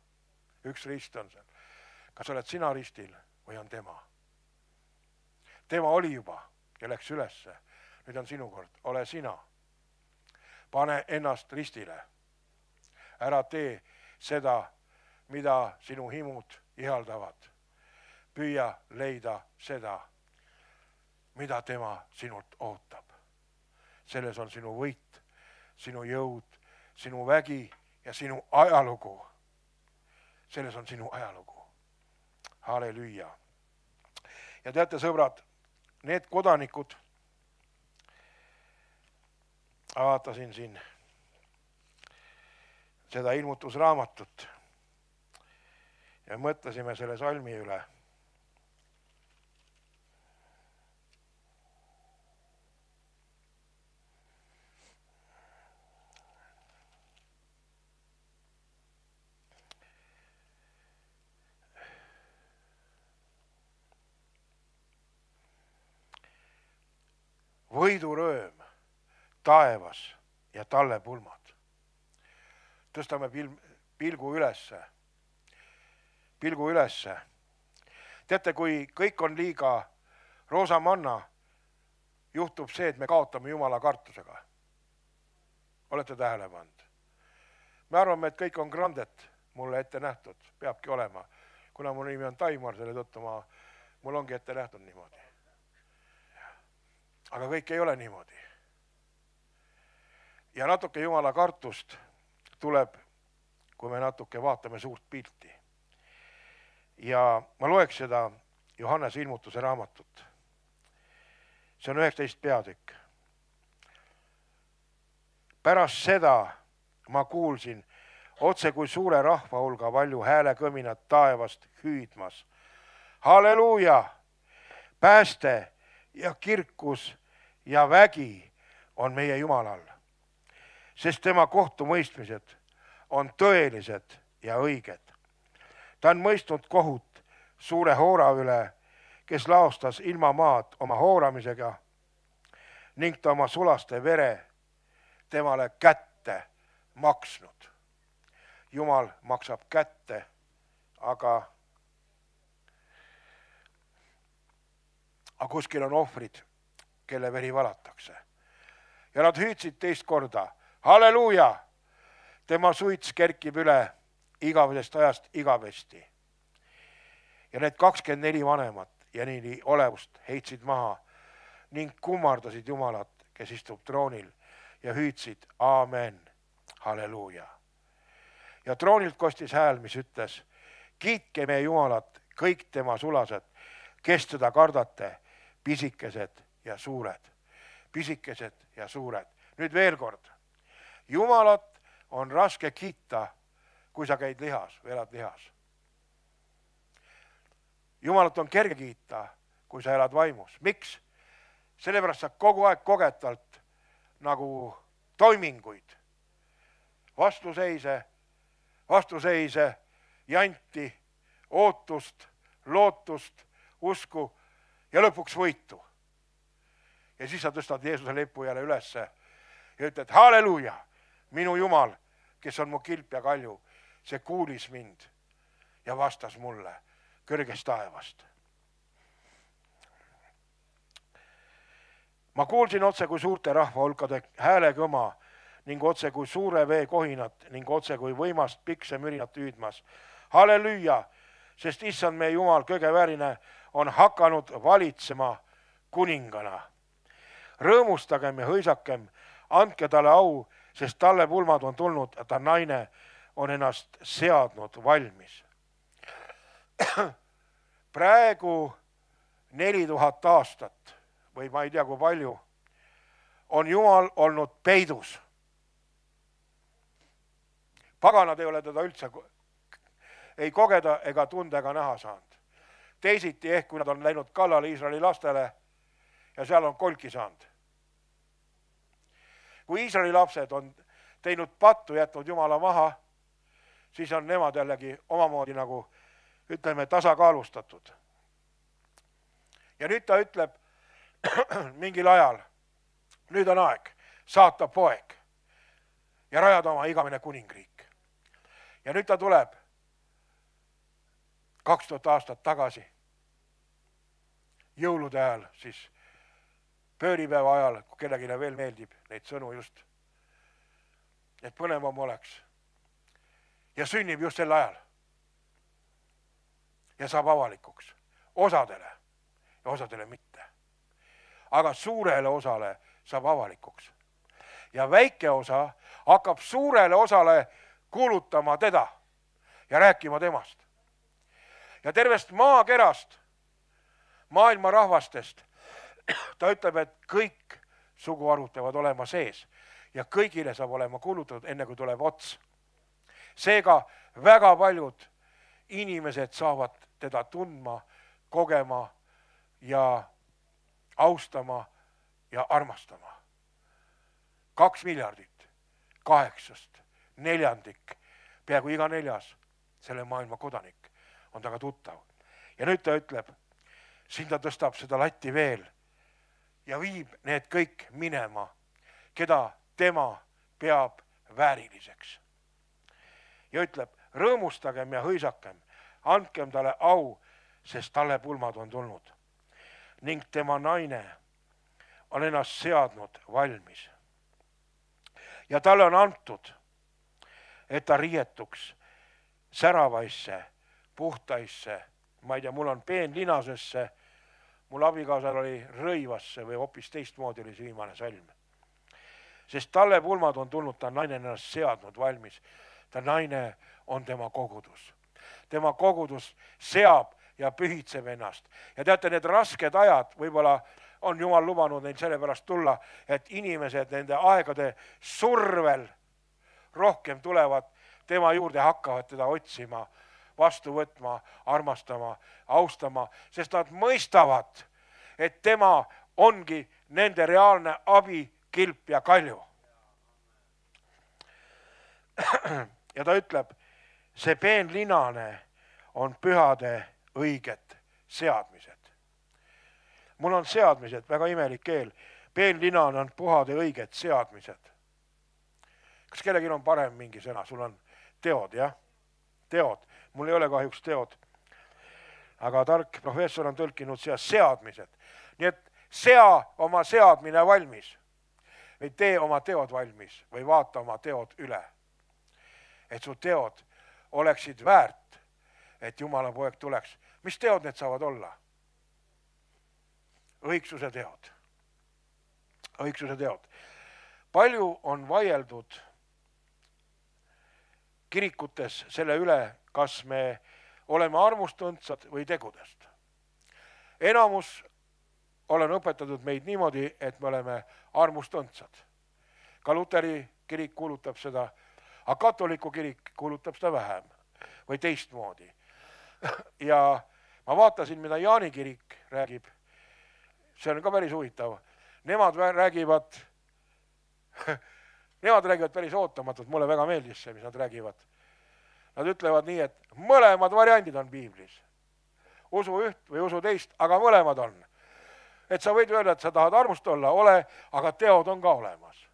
1 rist on seal. Kas oled sina ristil või on tema? Tema oli juba ja läks ülesse. Nüüd on sinu kord. Ole sina. Pane ennast ristile. Ära tee seda, mida sinu himud ihaldavad. Püüa leida seda, mida tema sinult ootab. Selles on sinu võit, sinu jõud, sinu vägi ja sinu ajalugu. Selles on sinu ajalugu. Halleluja. Ja teate, sõbrad, need kodanikud, vaatasin siin seda ilmutusraamatut ja mõtlesime selle salmi üle. Võidurööm, taevas ja talle pulmad. Tõstame pilgu ülesse. Teate, kui kõik on liiga roosamanna, juhtub see, et me kaotame Jumala kartusega. Olete tähele pannud? Me arvame, et kõik on grandet mulle ette nähtud, peabki olema. Kuna mu nimi on Taimar, selle tõttu mul ongi ette nähtud niimoodi. Aga kõik ei ole niimoodi. Ja natuke Jumala kartust tuleb, kui me natuke vaatame suurt pilti. Ja ma loeks seda Johannese ilmutuse raamatut. See on 19 peatükk. Pärast seda ma kuulsin otse kui suure rahva hulga valju häälekõminat taevast hüüdmas. Halleluuja! Pääste ja kirkus ja vägi on meie Jumalal, sest tema kohtumõistmised on tõelised ja õiged. Ta on mõistnud kohut suure hoora üle, kes laostas ilma maad oma hooramisega ning ta oma sulaste vere temale kätte maksnud. Jumal maksab kätte, aga kuskil on ohvrid, kelle veri valatakse. Ja nad hüüdsid teist korda, halleluuja, tema suits kerkib üle igavesest ajast igavesti. Ja need 24 vanemat ja nii olevust heitsid maha ning kummardasid Jumalat, kes istub troonil ja hüüdsid aamen, halleluuja. Ja troonilt kostis hääl, mis ütles, kiitke meie Jumalat, kõik tema sulased, kes teda kardate, pisikesed ja suured. Pisikesed ja suured. Nüüd veel kord. Jumalat on raske kiita, kui sa käid lihas või elad lihas. Jumalat on kerge kiita, kui sa elad vaimus. Miks? Sellepärast sa kogu aeg koged talt nagu toiminguid, vastuseise, vastuseise, janti, ootust, lootust, usku ja lõpuks võitu. Ja siis sa tõstad Jeesuse lipu jälle ülesse ja ütled, halleluuja, minu Jumal, kes on mu kilp ja kalju, see kuulis mind ja vastas mulle kõrgest taevast. Ma kuulsin otse kui suurte rahvahulkade häälekõma ning otse kui suure vee kohinat ning otse kui võimast piksemürinat hüüdmas. Halleluuja, sest issand meie Jumal kõigeväärine on hakanud valitsema kuningana. Rõõmustagem ja hõisakem, andke talle au, sest talle pulmad on tulnud, ta naine on ennast seadnud valmis. Praegu 4000 aastat või ma ei tea kui palju on Jumal olnud peidus. Paganad ei ole teda üldse ei kogeda ega tundega näha saanud. Teisiti ehk, kui nad on läinud kallale Iisraeli lastele ja seal on kolki saanud. Kui Iisraeli lapsed on teinud pattu, jätnud Jumala maha, siis on nemad jällegi omamoodi nagu, ütleme, tasakaalustatud. Ja nüüd ta ütleb mingil ajal, nüüd on aeg saata poeg ja rajada oma igavene kuningriik. Ja nüüd ta tuleb 2000 aastat tagasi, jõulude ajal, siis pööripäeva ajal, kui kellelegi veel meeldib neid sõnu just, et põnevam oleks. Ja sünnib just sel ajal. Ja saab avalikuks osadele ja osadele mitte. Aga suurele osale saab avalikuks. Ja väike osa hakkab suurele osale kuulutama teda ja rääkima temast. Ja tervest maakerast, maailma rahvastest, ta ütleb, et kõik suguharud peavad olema sees ja kõigile saab olema kuulutatud, enne kui tuleb ots. Seega väga paljud inimesed saavad teda tundma, kogema ja austama ja armastama. 2 miljardit, 8/4, peaaegu iga 4. selle maailma kodanik on taga tuttav. Ja nüüd ta ütleb, siin ta tõstab seda latti veel ja viib need kõik minema, keda tema peab vääriliseks. Ja ütleb, rõõmustagem ja hõisakem, andkem talle au, sest talle pulmad on tulnud. Ning tema naine on ennast seadnud valmis. Ja talle on antud, et ta riietuks säravaisse, puhtaisse, ma ei tea, mul on peenlinasesse, mul abikaasal oli rõivasse või hoopis teistmoodi oli see viimane salm. Sest talle pulmad on tulnud, ta naine ennast seadnud valmis. Ta naine on tema kogudus. Tema kogudus seab ja pühitseb ennast. Ja teate, need rasked ajad võib-olla on Jumal lubanud neil sellepärast tulla, et inimesed nende aegade survel rohkem tulevad tema juurde, hakkavad teda otsima, vastu võtma, armastama, austama, sest nad mõistavad, et tema ongi nende reaalne abi, kilp ja kalju. Ja ta ütleb, see peenlinane on pühade õiged seadmised. Mul on seadmised, väga imelik keel. Peenlinane on pühade õiged seadmised. Kas kellelgi on parem mingi sõna? Sul on teod, jah? Teod. Mul ei ole kahjuks teod. Aga tark professor on tõlkinud siia seadmised. Nii et sea oma seadmine valmis. Või tee oma teod valmis. Või vaata oma teod üle. Et su teod oleksid väärt, et Jumala poeg tuleks. Mis teod need saavad olla? Õigsuse teod. Õigsuse teod. Palju on vaieldud kirikutes selle üle, kas me oleme armustundsad või tegudest. Enamus olen õpetatud meid niimoodi, et me oleme armustundsad. Ka Luteri kirik kuulutab seda, aga katoliku kirik kuulutab seda vähem või teistmoodi. Ja ma vaatasin, mida Jaani kirik räägib. See on ka päris huvitav. Nemad räägivad päris ootamatult. Mulle väga meeldis see, mis nad räägivad. Nad ütlevad nii, et mõlemad variandid on piiblis. Usu üht või usu teist, aga mõlemad on. Et sa võid öelda, et sa tahad armust olla, ole, aga teod on ka olemas.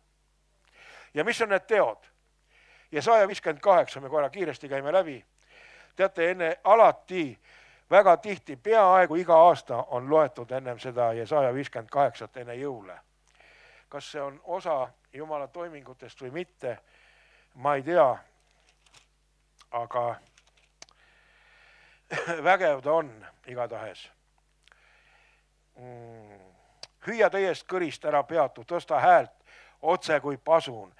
Ja mis on need teod? Jesaja 58, me korra kiiresti käime läbi. Teate, enne alati, väga tihti, peaaegu iga aasta on loetud ennem seda Jesaja 58 enne jõule. Kas see on osa Jumala toimingutest või mitte, ma ei tea, aga vägev ta on igatahes. Hüüa teie eest kõrist ära peatu, tõsta häält otse kui pasun.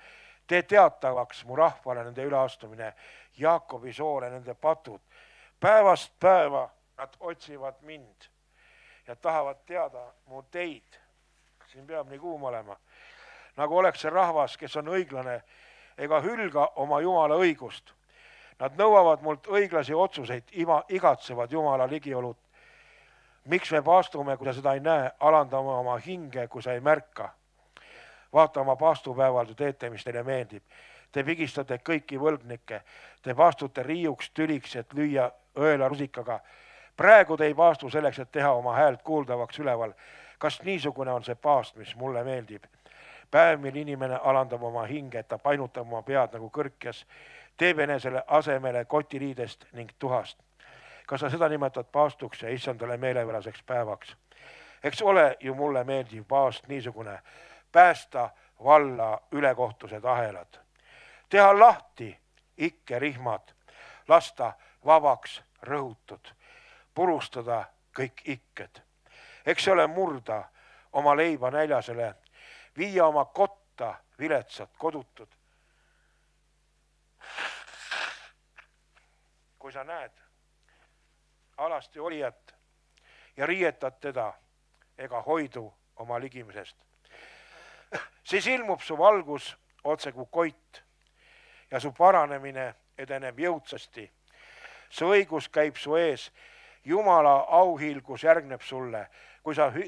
Tee teatavaks mu rahvale nende üleastumine, Jaakobi soole nende patud. Päevast päeva nad otsivad mind ja tahavad teada mu teid. Siin peab nii kuum olema. Nagu oleks see rahvas, kes on õiglane, ega hülga oma Jumala õigust. Nad nõuavad mult õiglasi otsuseid, igatsevad Jumala ligiolut. Miks me paastume, kui sa seda ei näe, alandame oma hinge, kui sa ei märka. Vaata oma paastupäeval, te teete, mis teile meeldib. Te pigistate kõiki võlgnikke, te paastute riiuks tüliks, et lüüa õela rusikaga. Praegu te ei paastu selleks, et teha oma häält kuuldavaks üleval. Kas niisugune on see paast, mis mulle meeldib? Päev, mil inimene alandab oma hinge, et ta painutab oma pead nagu kõrkjas, teeb enesele asemele kotiriidest ning tuhast. Kas sa seda nimetad paastuks ja issandale meeleväraseks päevaks? Eks ole ju mulle meeldiv paast niisugune, päästa valla ülekohtused ahelad. Teha lahti ikke rihmad, lasta vabaks rõhutud, purustada kõik ikked. Eks ole murda oma leiba näljasele, viia oma kotta viletsat kodutud. Kui sa näed alasti olijat ja riietad teda ega hoidu oma ligimisest, siis ilmub su valgus otse kui koit ja su paranemine edeneb jõudsasti. Su õigus käib su ees, Jumala auhiilgus järgneb sulle.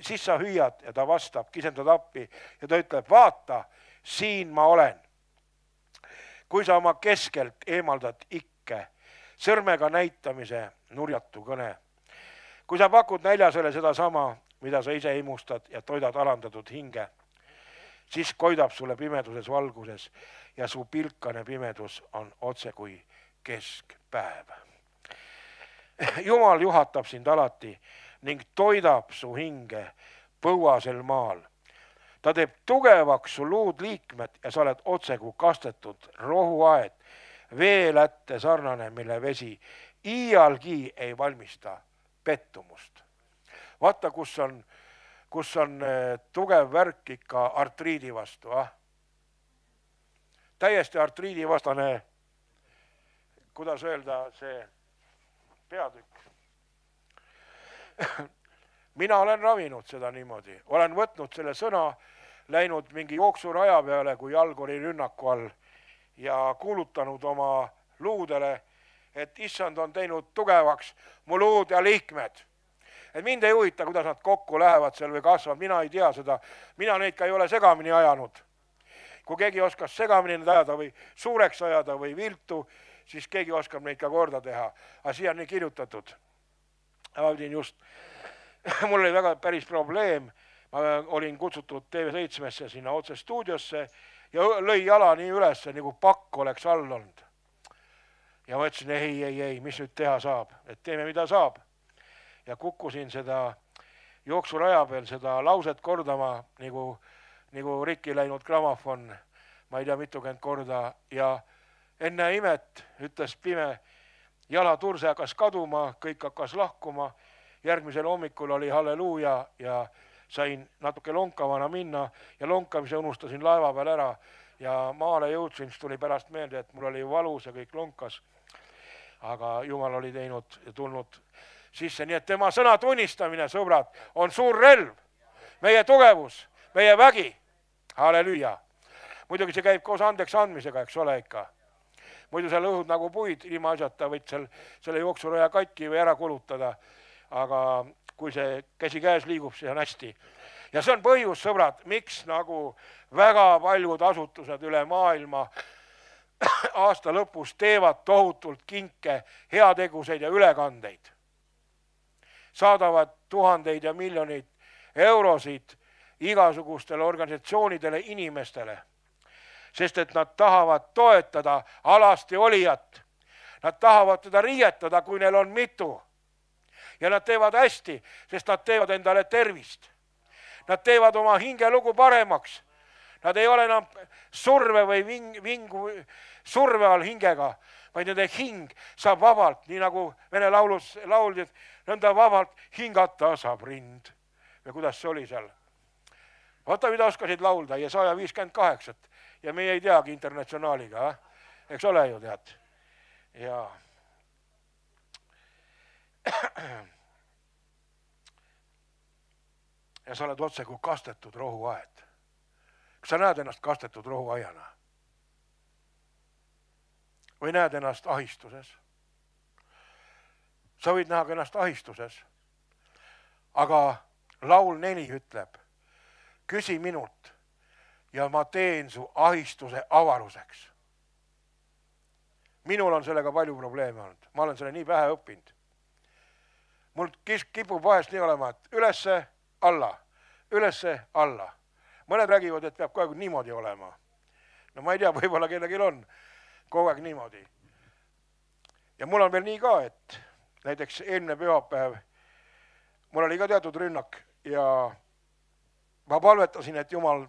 Siis sa hüüad ja ta vastab, kisendad appi ja ta ütleb, vaata, siin ma olen. Kui sa oma keskelt eemaldad ikke, sõrmega näitamise nurjatu kõne. Kui sa pakud näljasele seda sama, mida sa ise imustad ja toidad alandatud hinge, siis koidab sulle pimeduses valguses ja su pilkane pimedus on otse kui keskpäev. Jumal juhatab sind alati ning toidab su hinge põuasel maal. Ta teeb tugevaks su luud liikmed ja sa oled otse kui kastetud rohuaed, veelätte sarnane, mille vesi iialgi ei valmista pettumust. Vaata, kus on tugev värk ikka artriidi vastu. Täiesti artriidi vastane, kuidas öelda, see peatükk. Mina olen ravinud seda niimoodi. Olen võtnud selle sõna, läinud mingi jooksuraja peale, kui jalg oli rünnaku all ja kuulutanud oma luudele, et issand on teinud tugevaks mu luud ja liikmed. Et mind ei huvita, kuidas nad kokku lähevad seal või kasvavad, mina ei tea seda. Mina neid ka ei ole segamini ajanud. Kui keegi oskas segamini ajada või suureks ajada või viltu, siis keegi oskab neid ka korda teha. Aga siia on nii kirjutatud. Mul oli väga päris probleem. Ma olin kutsutud TV7-sse sinna otse stuudiosse ja lõi jala nii üles, nagu pakk oleks all olnud. Ja ma ütlesin, ei, mis nüüd teha saab, et teeme mida saab. Ja kukkusin seda jooksuraja peal seda lauset kordama, nagu rikki läinud gramofon, ma ei tea 20 korda ja enne imet ütles pime, jalaturse hakkas kaduma, kõik hakkas lahkuma, järgmisel hommikul oli halleluuja ja sain natuke lonkavana minna ja lonkamise unustasin laeva peal ära ja maale jõudsin, siis tuli pärast meelde, et mul oli valus ja kõik lonkas. Aga Jumal oli teinud ja tulnud sisse, nii et tema sõna tunnistamine, sõbrad, on suur relv, meie tugevus, meie vägi. Halleluuja. Muidugi see käib koos andeks andmisega, eks ole ikka. Muidu sa lõhud nagu puid, ilma asjata võid selle jooksuraja katki või ära kulutada. Aga kui see käsi käes liigub, siis on hästi. Ja see on põhjus, sõbrad, miks nagu väga paljud asutused üle maailma aasta lõpus teevad tohutult kinke, heateguseid ja ülekandeid. Saadavad tuhandeid ja miljoneid eurosid igasugustele organisatsioonidele, inimestele, sest et nad tahavad toetada alasti olijat. Nad tahavad teda riietada, kui neil on mitu. Ja nad teevad hästi, sest nad teevad endale tervist. Nad teevad oma hingelugu paremaks. Nad ei ole enam surve või vingu surve all hingega, vaid nende hing saab vabalt, nii nagu vene laulus lauldid, nõnda vabalt hingata saab rind. Ja kuidas see oli seal? Vaata, mida oskasid laulda ja 158 ja meie ei teagi internatsionaaliga, eks ole ju tead. Ja sa oled otse kui kastetud rohuaed. Kas sa näed ennast kastetud rohuaiana? Või näed ennast ahistuses? Sa võid näha ennast ahistuses, aga laul 4 ütleb, küsi minult ja ma teen su ahistuse avaruseks. Minul on sellega palju probleeme olnud. Ma olen selle nii vähe õppinud. Mul kipub vahest nii olema, et ülesse, alla. Mõned räägivad, et peab kogu aeg niimoodi olema. No ma ei tea, võib-olla kellelgi on kogu aeg niimoodi. Ja mul on veel nii ka, et näiteks eelmine pühapäev mul oli ka teatud rünnak ja ma palvetasin, et Jumal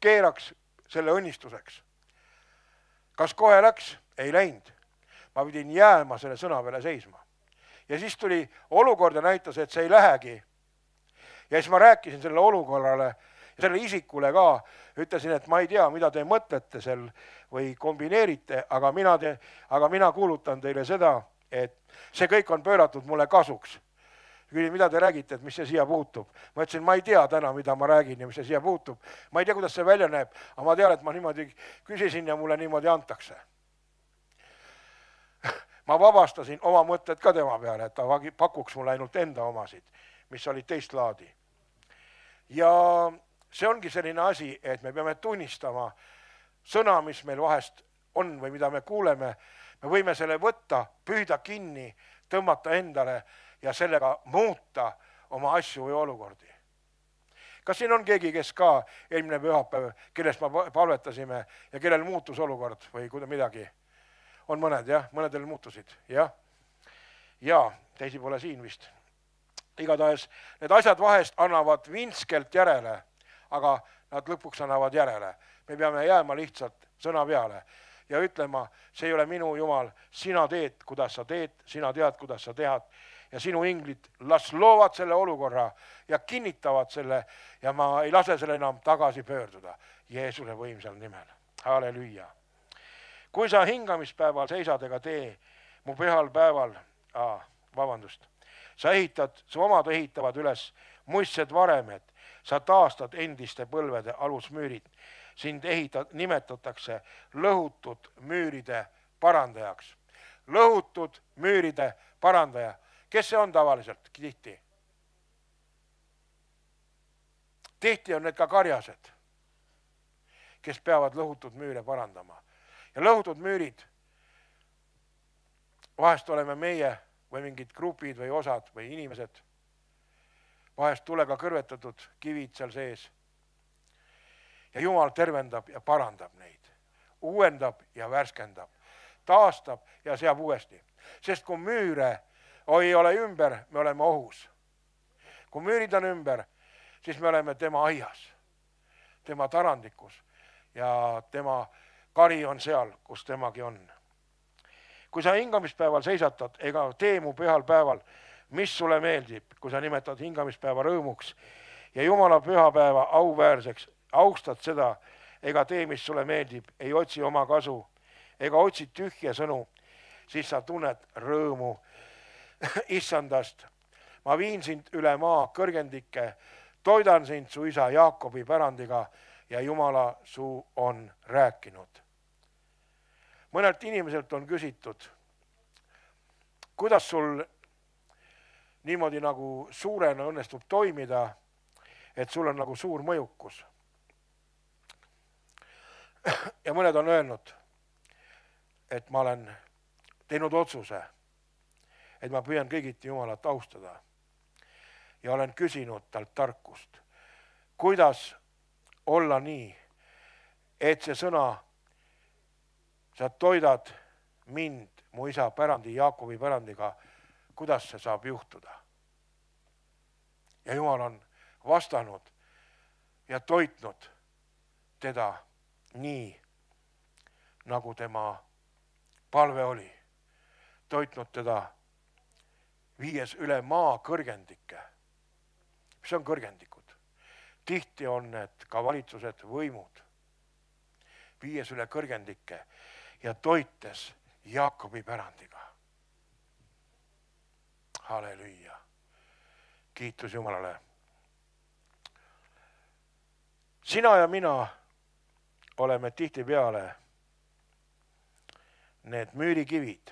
keeraks selle õnnistuseks. Kas kohe läks? Ei läinud. Ma pidin jääma selle sõna peale seisma. Ja siis tuli olukord ja näitas, et see ei lähegi. Ja siis ma rääkisin selle olukorrale ja selle isikule ka. Ütlesin, et ma ei tea, mida te mõtlete seal või kombineerite, aga mina kuulutan teile seda, et see kõik on pööratud mulle kasuks. Küsin, mida te räägite, et mis see siia puutub? Ma ütlesin, ma ei tea täna, mida ma räägin ja mis see siia puutub. Ma ei tea, kuidas see välja näeb, aga ma tean, et ma niimoodi küsisin ja mulle niimoodi antakse. Ma vabastasin oma mõtted ka tema peale, et ta pakuks mulle ainult enda omasid, mis olid teist laadi. Ja see ongi selline asi, et me peame tunnistama sõna, mis meil vahest on või mida me kuuleme. Me võime selle võtta, püüda kinni, tõmmata endale ja sellega muuta oma asju või olukordi. Kas siin on keegi, kes ka eelmine pühapäev, kellest ma palvetasime ja kellel muutus olukord või midagi? On mõned, jah? Mõnedel muutusid, jah? Ja, teisi pole siin vist. Igatahes need asjad vahest annavad vinskelt järele, aga nad lõpuks annavad järele. Me peame jääma lihtsalt sõna peale ja ütlema, see ei ole minu Jumal, sina teed, kuidas sa teed, sina tead, kuidas sa tead ja sinu inglid las loovad selle olukorra ja kinnitavad selle ja ma ei lase selle enam tagasi pöörduda Jeesuse võimsal nimel. Halleluja. Kui sa hingamispäeval seisad ega tee mu pühal päeval, su omad ehitavad üles muistsed varemed, sa taastad endiste põlvede alusmüürid, sind nimetatakse lõhutud müüride parandajaks. Lõhutud müüride parandaja. Kes see on tavaliselt tihti? Tihti on need ka karjased, kes peavad lõhutud müüre parandama. Ja lõhutud müürid, vahest oleme meie või mingid grupid või osad või inimesed, vahest tulega kõrvetatud kivid seal sees. Ja Jumal tervendab ja parandab neid, uuendab ja värskendab, taastab ja seab uuesti. Sest kui müüre ei ole ümber, me oleme ohus. Kui müürid on ümber, siis me oleme tema aias, tema tarandikus ja tema kari on seal, kus temagi on. Kui sa hingamispäeval seisatad ega tee mu pühal päeval, mis sulle meeldib, kui sa nimetad hingamispäeva rõõmuks ja Jumala pühapäeva auväärseks, austad seda, ega tee, mis sulle meeldib, ei otsi oma kasu, ega otsi tühje sõnu, siis sa tunned rõõmu issandast. Ma viin sind üle maa kõrgendike, toidan sind su isa Jaakobi pärandiga ja Jumala suu on rääkinud. Mõnelt inimeselt on küsitud, kuidas sul niimoodi nagu suurena õnnestub toimida, et sul on nagu suur mõjukus. Ja mõned on öelnud, et ma olen teinud otsuse, et ma püüan kõigiti Jumalat austada ja olen küsinud talt tarkust, kuidas olla nii, et see sõna, sa toidad mind, mu isa pärandi, Jaakobi pärandiga, kuidas see saab juhtuda. Ja Jumal on vastanud ja toitnud teda nii, nagu tema palve oli. Toitnud teda viies üle maa kõrgendikke. Mis on kõrgendikud? Tihti on need ka valitsused, võimud. Viies üle kõrgendikke ja toites Jaakobi pärandiga. Halleluja. Kiitus Jumalale. Sina ja mina oleme tihtipeale need müürikivid,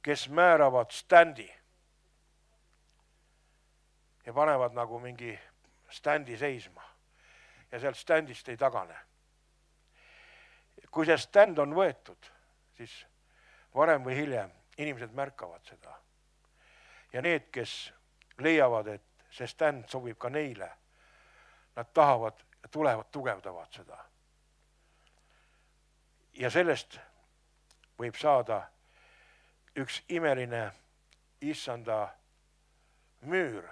kes määravad standi ja panevad nagu mingi standi seisma ja sealt standist ei tagane. Kui see stand on võetud, siis varem või hiljem inimesed märkavad seda. Ja need, kes leiavad, et see stand sobib ka neile, nad tahavad ja tulevad, tugevdavad seda. Ja sellest võib saada üks imeline issanda müür.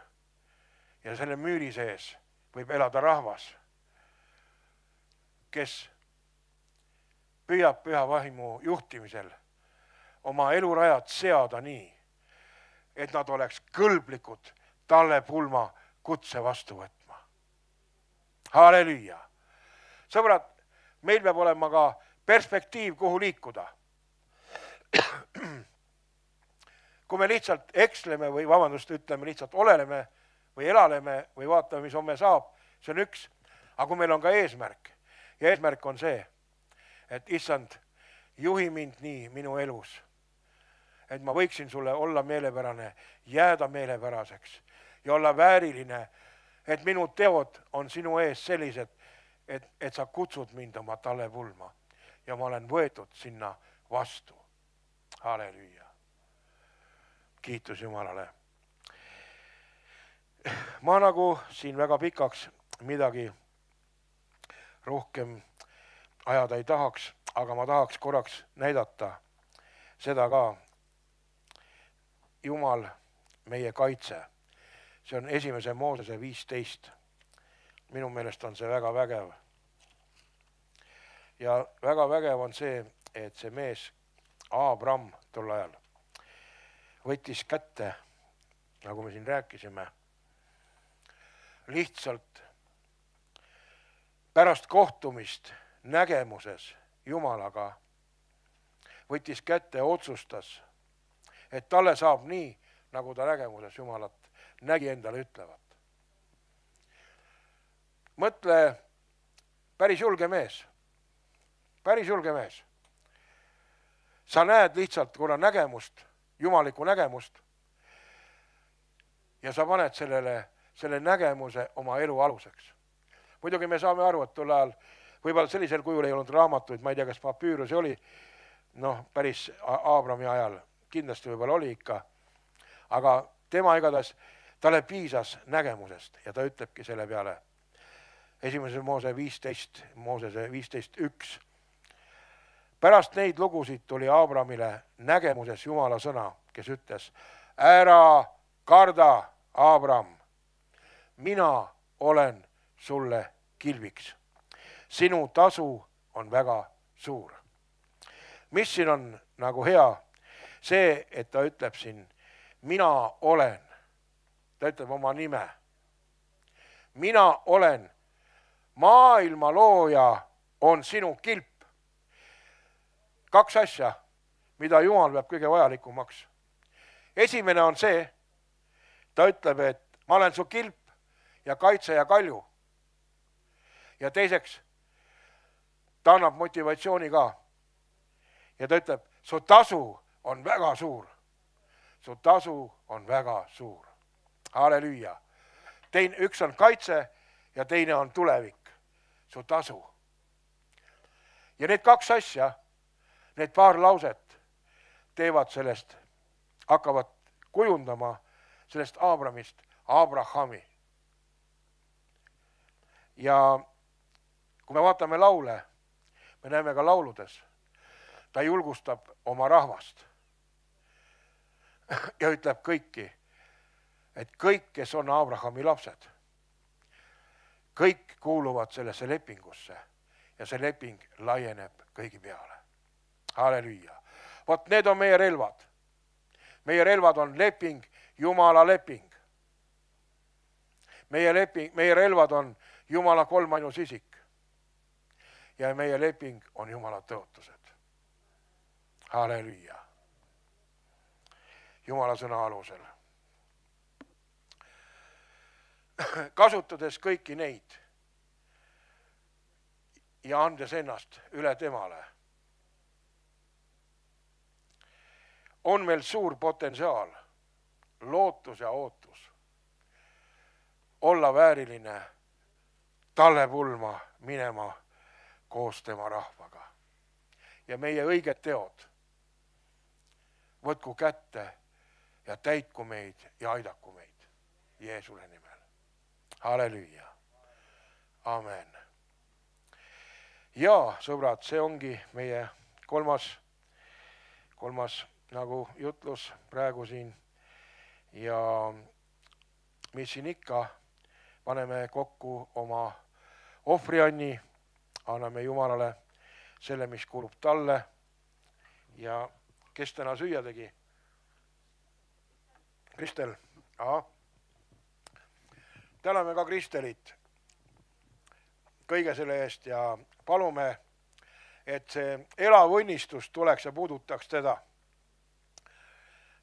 Ja selle müüri sees võib elada rahvas, kes püüab püha vaimu juhtimisel oma elurajad seada nii, et nad oleks kõlblikud talle pulma kutse vastu võtma. Halleluja! Sõbrad, meil peab olema ka perspektiiv, kuhu liikuda. Kui me lihtsalt eksleme või ütleme lihtsalt oleleme või elaleme või vaatame, mis homme saab, see on üks. Aga kui meil on ka eesmärk ja eesmärk on see, et issand, juhi mind nii minu elus, et ma võiksin sulle olla meelepärane, jääda meelepäraseks ja olla vääriline, et minu teod on sinu ees sellised, et sa kutsud mind oma talepulma ja ma olen võetud sinna vastu. Halleluja. Kiitus Jumalale. Ma nagu siin väga pikaks midagi rohkem ajada ei tahaks, aga ma tahaks korraks näidata seda ka. Jumal, meie kaitse. See on 1. Moosese 15. Minu meelest on see väga vägev. Ja väga vägev on see, et see mees Aabram tol ajal võttis kätte, nagu me siin rääkisime, lihtsalt pärast kohtumist nägemuses Jumalaga võttis kätte ja otsustas, et talle saab nii, nagu ta nägemuses Jumalat nägi endale ütlevat. Mõtle, päris julge mees. Päris julge mees. Sa näed lihtsalt kuna nägemust, jumalikku nägemust ja sa paned selle nägemuse oma elu aluseks. Muidugi me saame aru, et tol ajal võib-olla sellisel kujul ei olnud raamatuid, ma ei tea, kas papüürusi oli, päris Aabrami ajal kindlasti võib-olla oli ikka, aga tema igatahes, talle piisas nägemusest ja ta ütlebki selle peale 1. Moosese 15.1. Pärast neid lugusid tuli Aabramile nägemuses Jumala sõna, kes ütles, ära karda, Aabram, mina olen sulle kilbiks. Sinu tasu on väga suur. Mis siin on nagu hea? See, et ta ütleb siin, mina olen. Ta ütleb oma nime. Mina olen. Maailma looja on sinu kilp. 2 asja, mida Jumal peab kõige vajalikumaks. Esimene on see, ta ütleb, et ma olen su kilp ja kaitse ja kalju. Ja teiseks, ta annab motivatsiooni ka. Ja ta ütleb, su tasu on väga suur. Su tasu on väga suur. Halleluja. Üks on kaitse ja teine on tulevik. Su tasu. Ja need 2 asja need paar lauset teevad sellest, hakkavad kujundama sellest Aabramist Abrahami. Ja kui me vaatame laule, me näeme ka lauludes, ta julgustab oma rahvast ja ütleb kõiki, et kõik, kes on Abrahami lapsed, kõik kuuluvad sellesse lepingusse ja see leping laieneb kõigi peale. Halleluuja. Vot need on meie relvad. Meie relvad on leping, Jumala leping. Meie relvad on Jumala kolmainus isik. Ja meie leping on Jumala tõotused. Halleluuja. Jumala sõna alusel. Kasutades kõiki neid ja andes ennast üle temale, on meil suur potentsiaal, lootus ja ootus olla vääriline talle pulma minema koos tema rahvaga. Ja meie õiged teod võtku kätte ja täitku meid ja aidaku meid Jeesuse nimel. Halleluuja. Amen. Ja sõbrad, see ongi meie kolmas nagu jutlus praegu siin. Ja mis siin ikka, paneme kokku oma ohvrianni, anname Jumalale selle, mis kuulub talle. Ja kes täna süüa tegi? Kristel. Aha. Täname ka Kristelit kõige selle eest ja palume, et see elav õnnistus tuleks ja puudutaks teda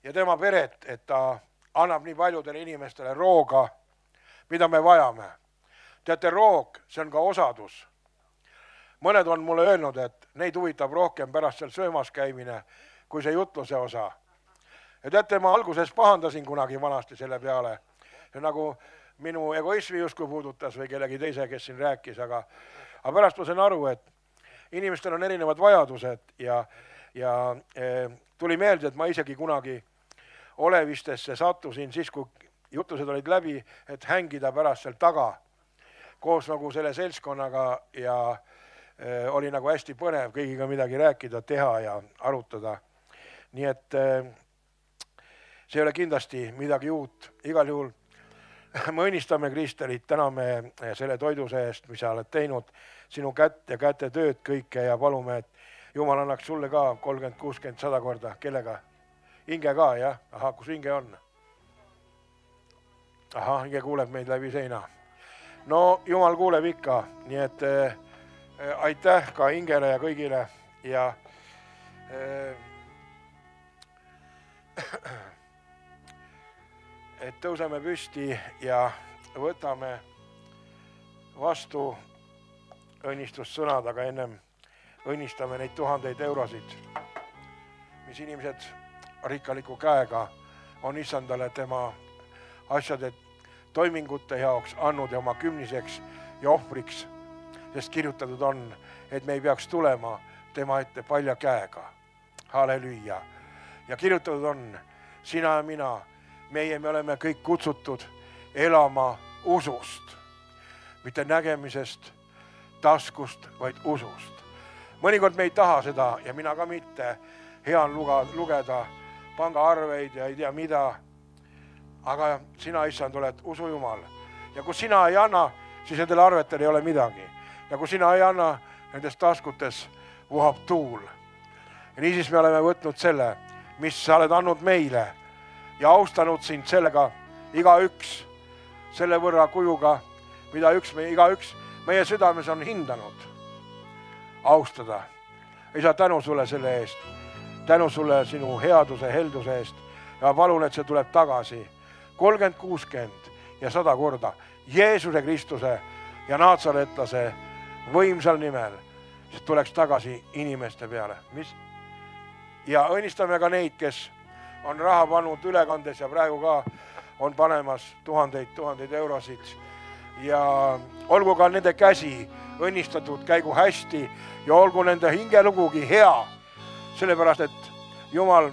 ja tema peret, et ta annab nii paljudele inimestele rooga, mida me vajame. Teate, roog, see on ka osadus. Mõned on mulle öelnud, et neid huvitab rohkem pärast seal söömas käimine, kui see jutluse osa. Ja teate, ma alguses pahandasin kunagi vanasti selle peale. See nagu minu egoismi justkui puudutas või kellegi teise, kes siin rääkis, aga pärast ma sain aru, et inimestel on erinevad vajadused ja tuli meelde, et ma isegi kunagi Olevistesse sattusin siis, kui jutused olid läbi, et hängida pärast seal taga koos nagu selle seltskonnaga ja oli nagu hästi põnev kõigiga midagi rääkida, teha ja arutada. Nii et see ei ole kindlasti midagi uut. Igal juhul me õnnistame Kristelit, täname selle toiduse eest, mis sa oled teinud, sinu kätt ja käte tööd kõike ja palume, et Jumal annaks sulle ka 30, 60, 100 korda. Kellega? Inge ka, jah? Aha, kus Inge on? Aha, Inge kuuleb meid läbi seina. No, Jumal kuuleb ikka, nii et aitäh ka Ingele ja kõigile ja et tõuseme püsti ja võtame vastu õnnistussõnad, aga ennem õnnistame neid 1000 eurosid, mis inimesed rikkaliku käega on issandale tema asjade toimingute jaoks andnud ja oma kümniseks ja ohvriks, sest kirjutatud on, et me ei peaks tulema tema ette palja käega. Halleluuja. Ja kirjutatud on, sina ja mina, me oleme kõik kutsutud elama usust, mitte nägemisest, taskust, vaid usust. Mõnikord me ei taha seda ja mina ka mitte. Hea on lugeda pangaarveid ja ei tea mida. Aga sina, issand, oled usujumal. Ja kui sina ei anna, siis nendel arvetel ei ole midagi. Ja kui sina ei anna, nendes taskutes vuhab tuul. Ja niisiis me oleme võtnud selle, mis sa oled andnud meile ja austanud sind sellega igaüks, selle võrra kujuga, mida igaüks meie südames on hindanud. Austada. Isa, tänu sulle selle eest. Tänu sulle sinu headuse, helduse eest. Ja palun, et see tuleb tagasi 30, 60 ja 100 korda Jeesuse Kristuse ja naatsaretlase võimsal nimel. See tuleks tagasi inimeste peale. Ja õnnistame ka neid, kes on raha pannud ülekandes ja praegu ka on panemas 1000 eurosid. Ja olgu ka nende käsi õnnistatud, käigu hästi ja olgu nende hingelugugi hea sellepärast et Jumal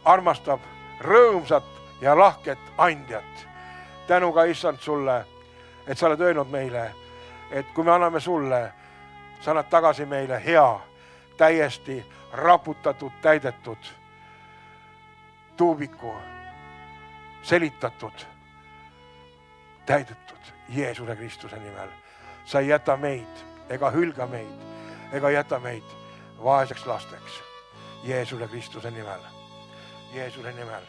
armastab rõõmsat ja lahket andjat. Tänu ka issand sulle, et sa oled öelnud meile, et kui me anname sulle, sa annad tagasi meile hea, täiesti raputatud, täidetud tuubiku, selitatud, täidetud Jeesuse Kristuse nimel. Sa ei jäta meid ega hülga meid ega jäta meid vaeseks lasteks Jeesuse Kristuse nimel. Jeesuse nimel.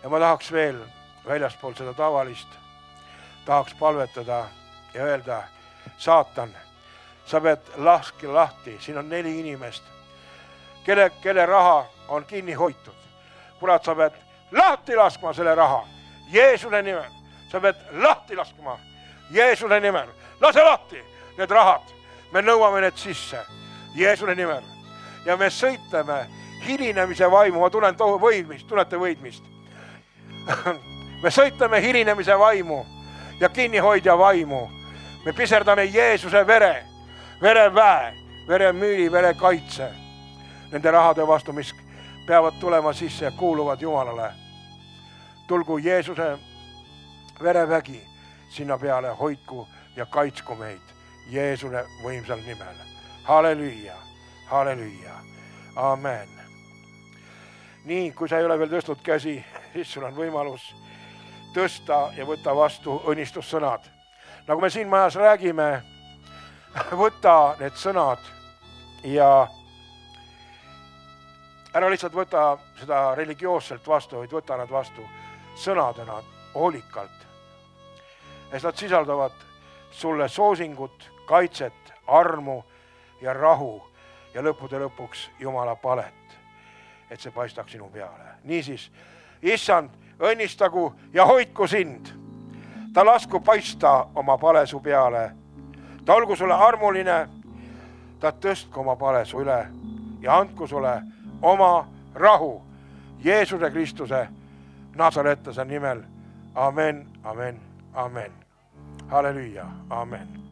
Ja ma tahaks veel väljaspool seda tavalist, tahaks palvetada ja öelda, saatan, sa pead laske lahti, siin on 4 inimest, kelle raha on kinni hoitud. Kurat, sa pead lahti laskma selle raha Jeesuse nimel. Sa pead lahti laskma Jeesuse nimel. Lase lahti need rahad. Me nõuame need sisse Jeesuse nimel. Ja me sõitleme hilinemise vaimu. Ma tulen võidmist, tulete võidmist. Me sõitleme hilinemise vaimu ja kinnihoidja vaimu. Me piserdame Jeesuse vere, vereväe, veremüüli, verekaitse. Nende rahade vastu, mis peavad tulema sisse ja kuuluvad Jumalale. Tulgu Jeesuse verevägi sinna peale, hoidku ja kaitsku meid Jeesuse võimsal nimel. Halleluja, halleluja, amen. Nii, kui sa ei ole veel tõstnud käsi, siis sul on võimalus tõsta ja võtta vastu õnnistussõnad. Nagu me siin majas räägime, võta need sõnad ja ära lihtsalt võta seda religioosselt vastu, vaid võta nad vastu sõnadena hoolikalt. Ja nad sisaldavad sulle soosingut, kaitset, armu ja rahu ja lõppude lõpuks Jumala palet, et see paistaks sinu peale. Niisiis, issand, õnnistagu ja hoidku sind. Ta lasku paista oma pale su peale. Ta olgu sulle armuline, ta tõstku oma pale su üle ja andku sulle oma rahu Jeesuse Kristuse Nazaretlase nimel. Amen, amen, amen. Halleluja, amen.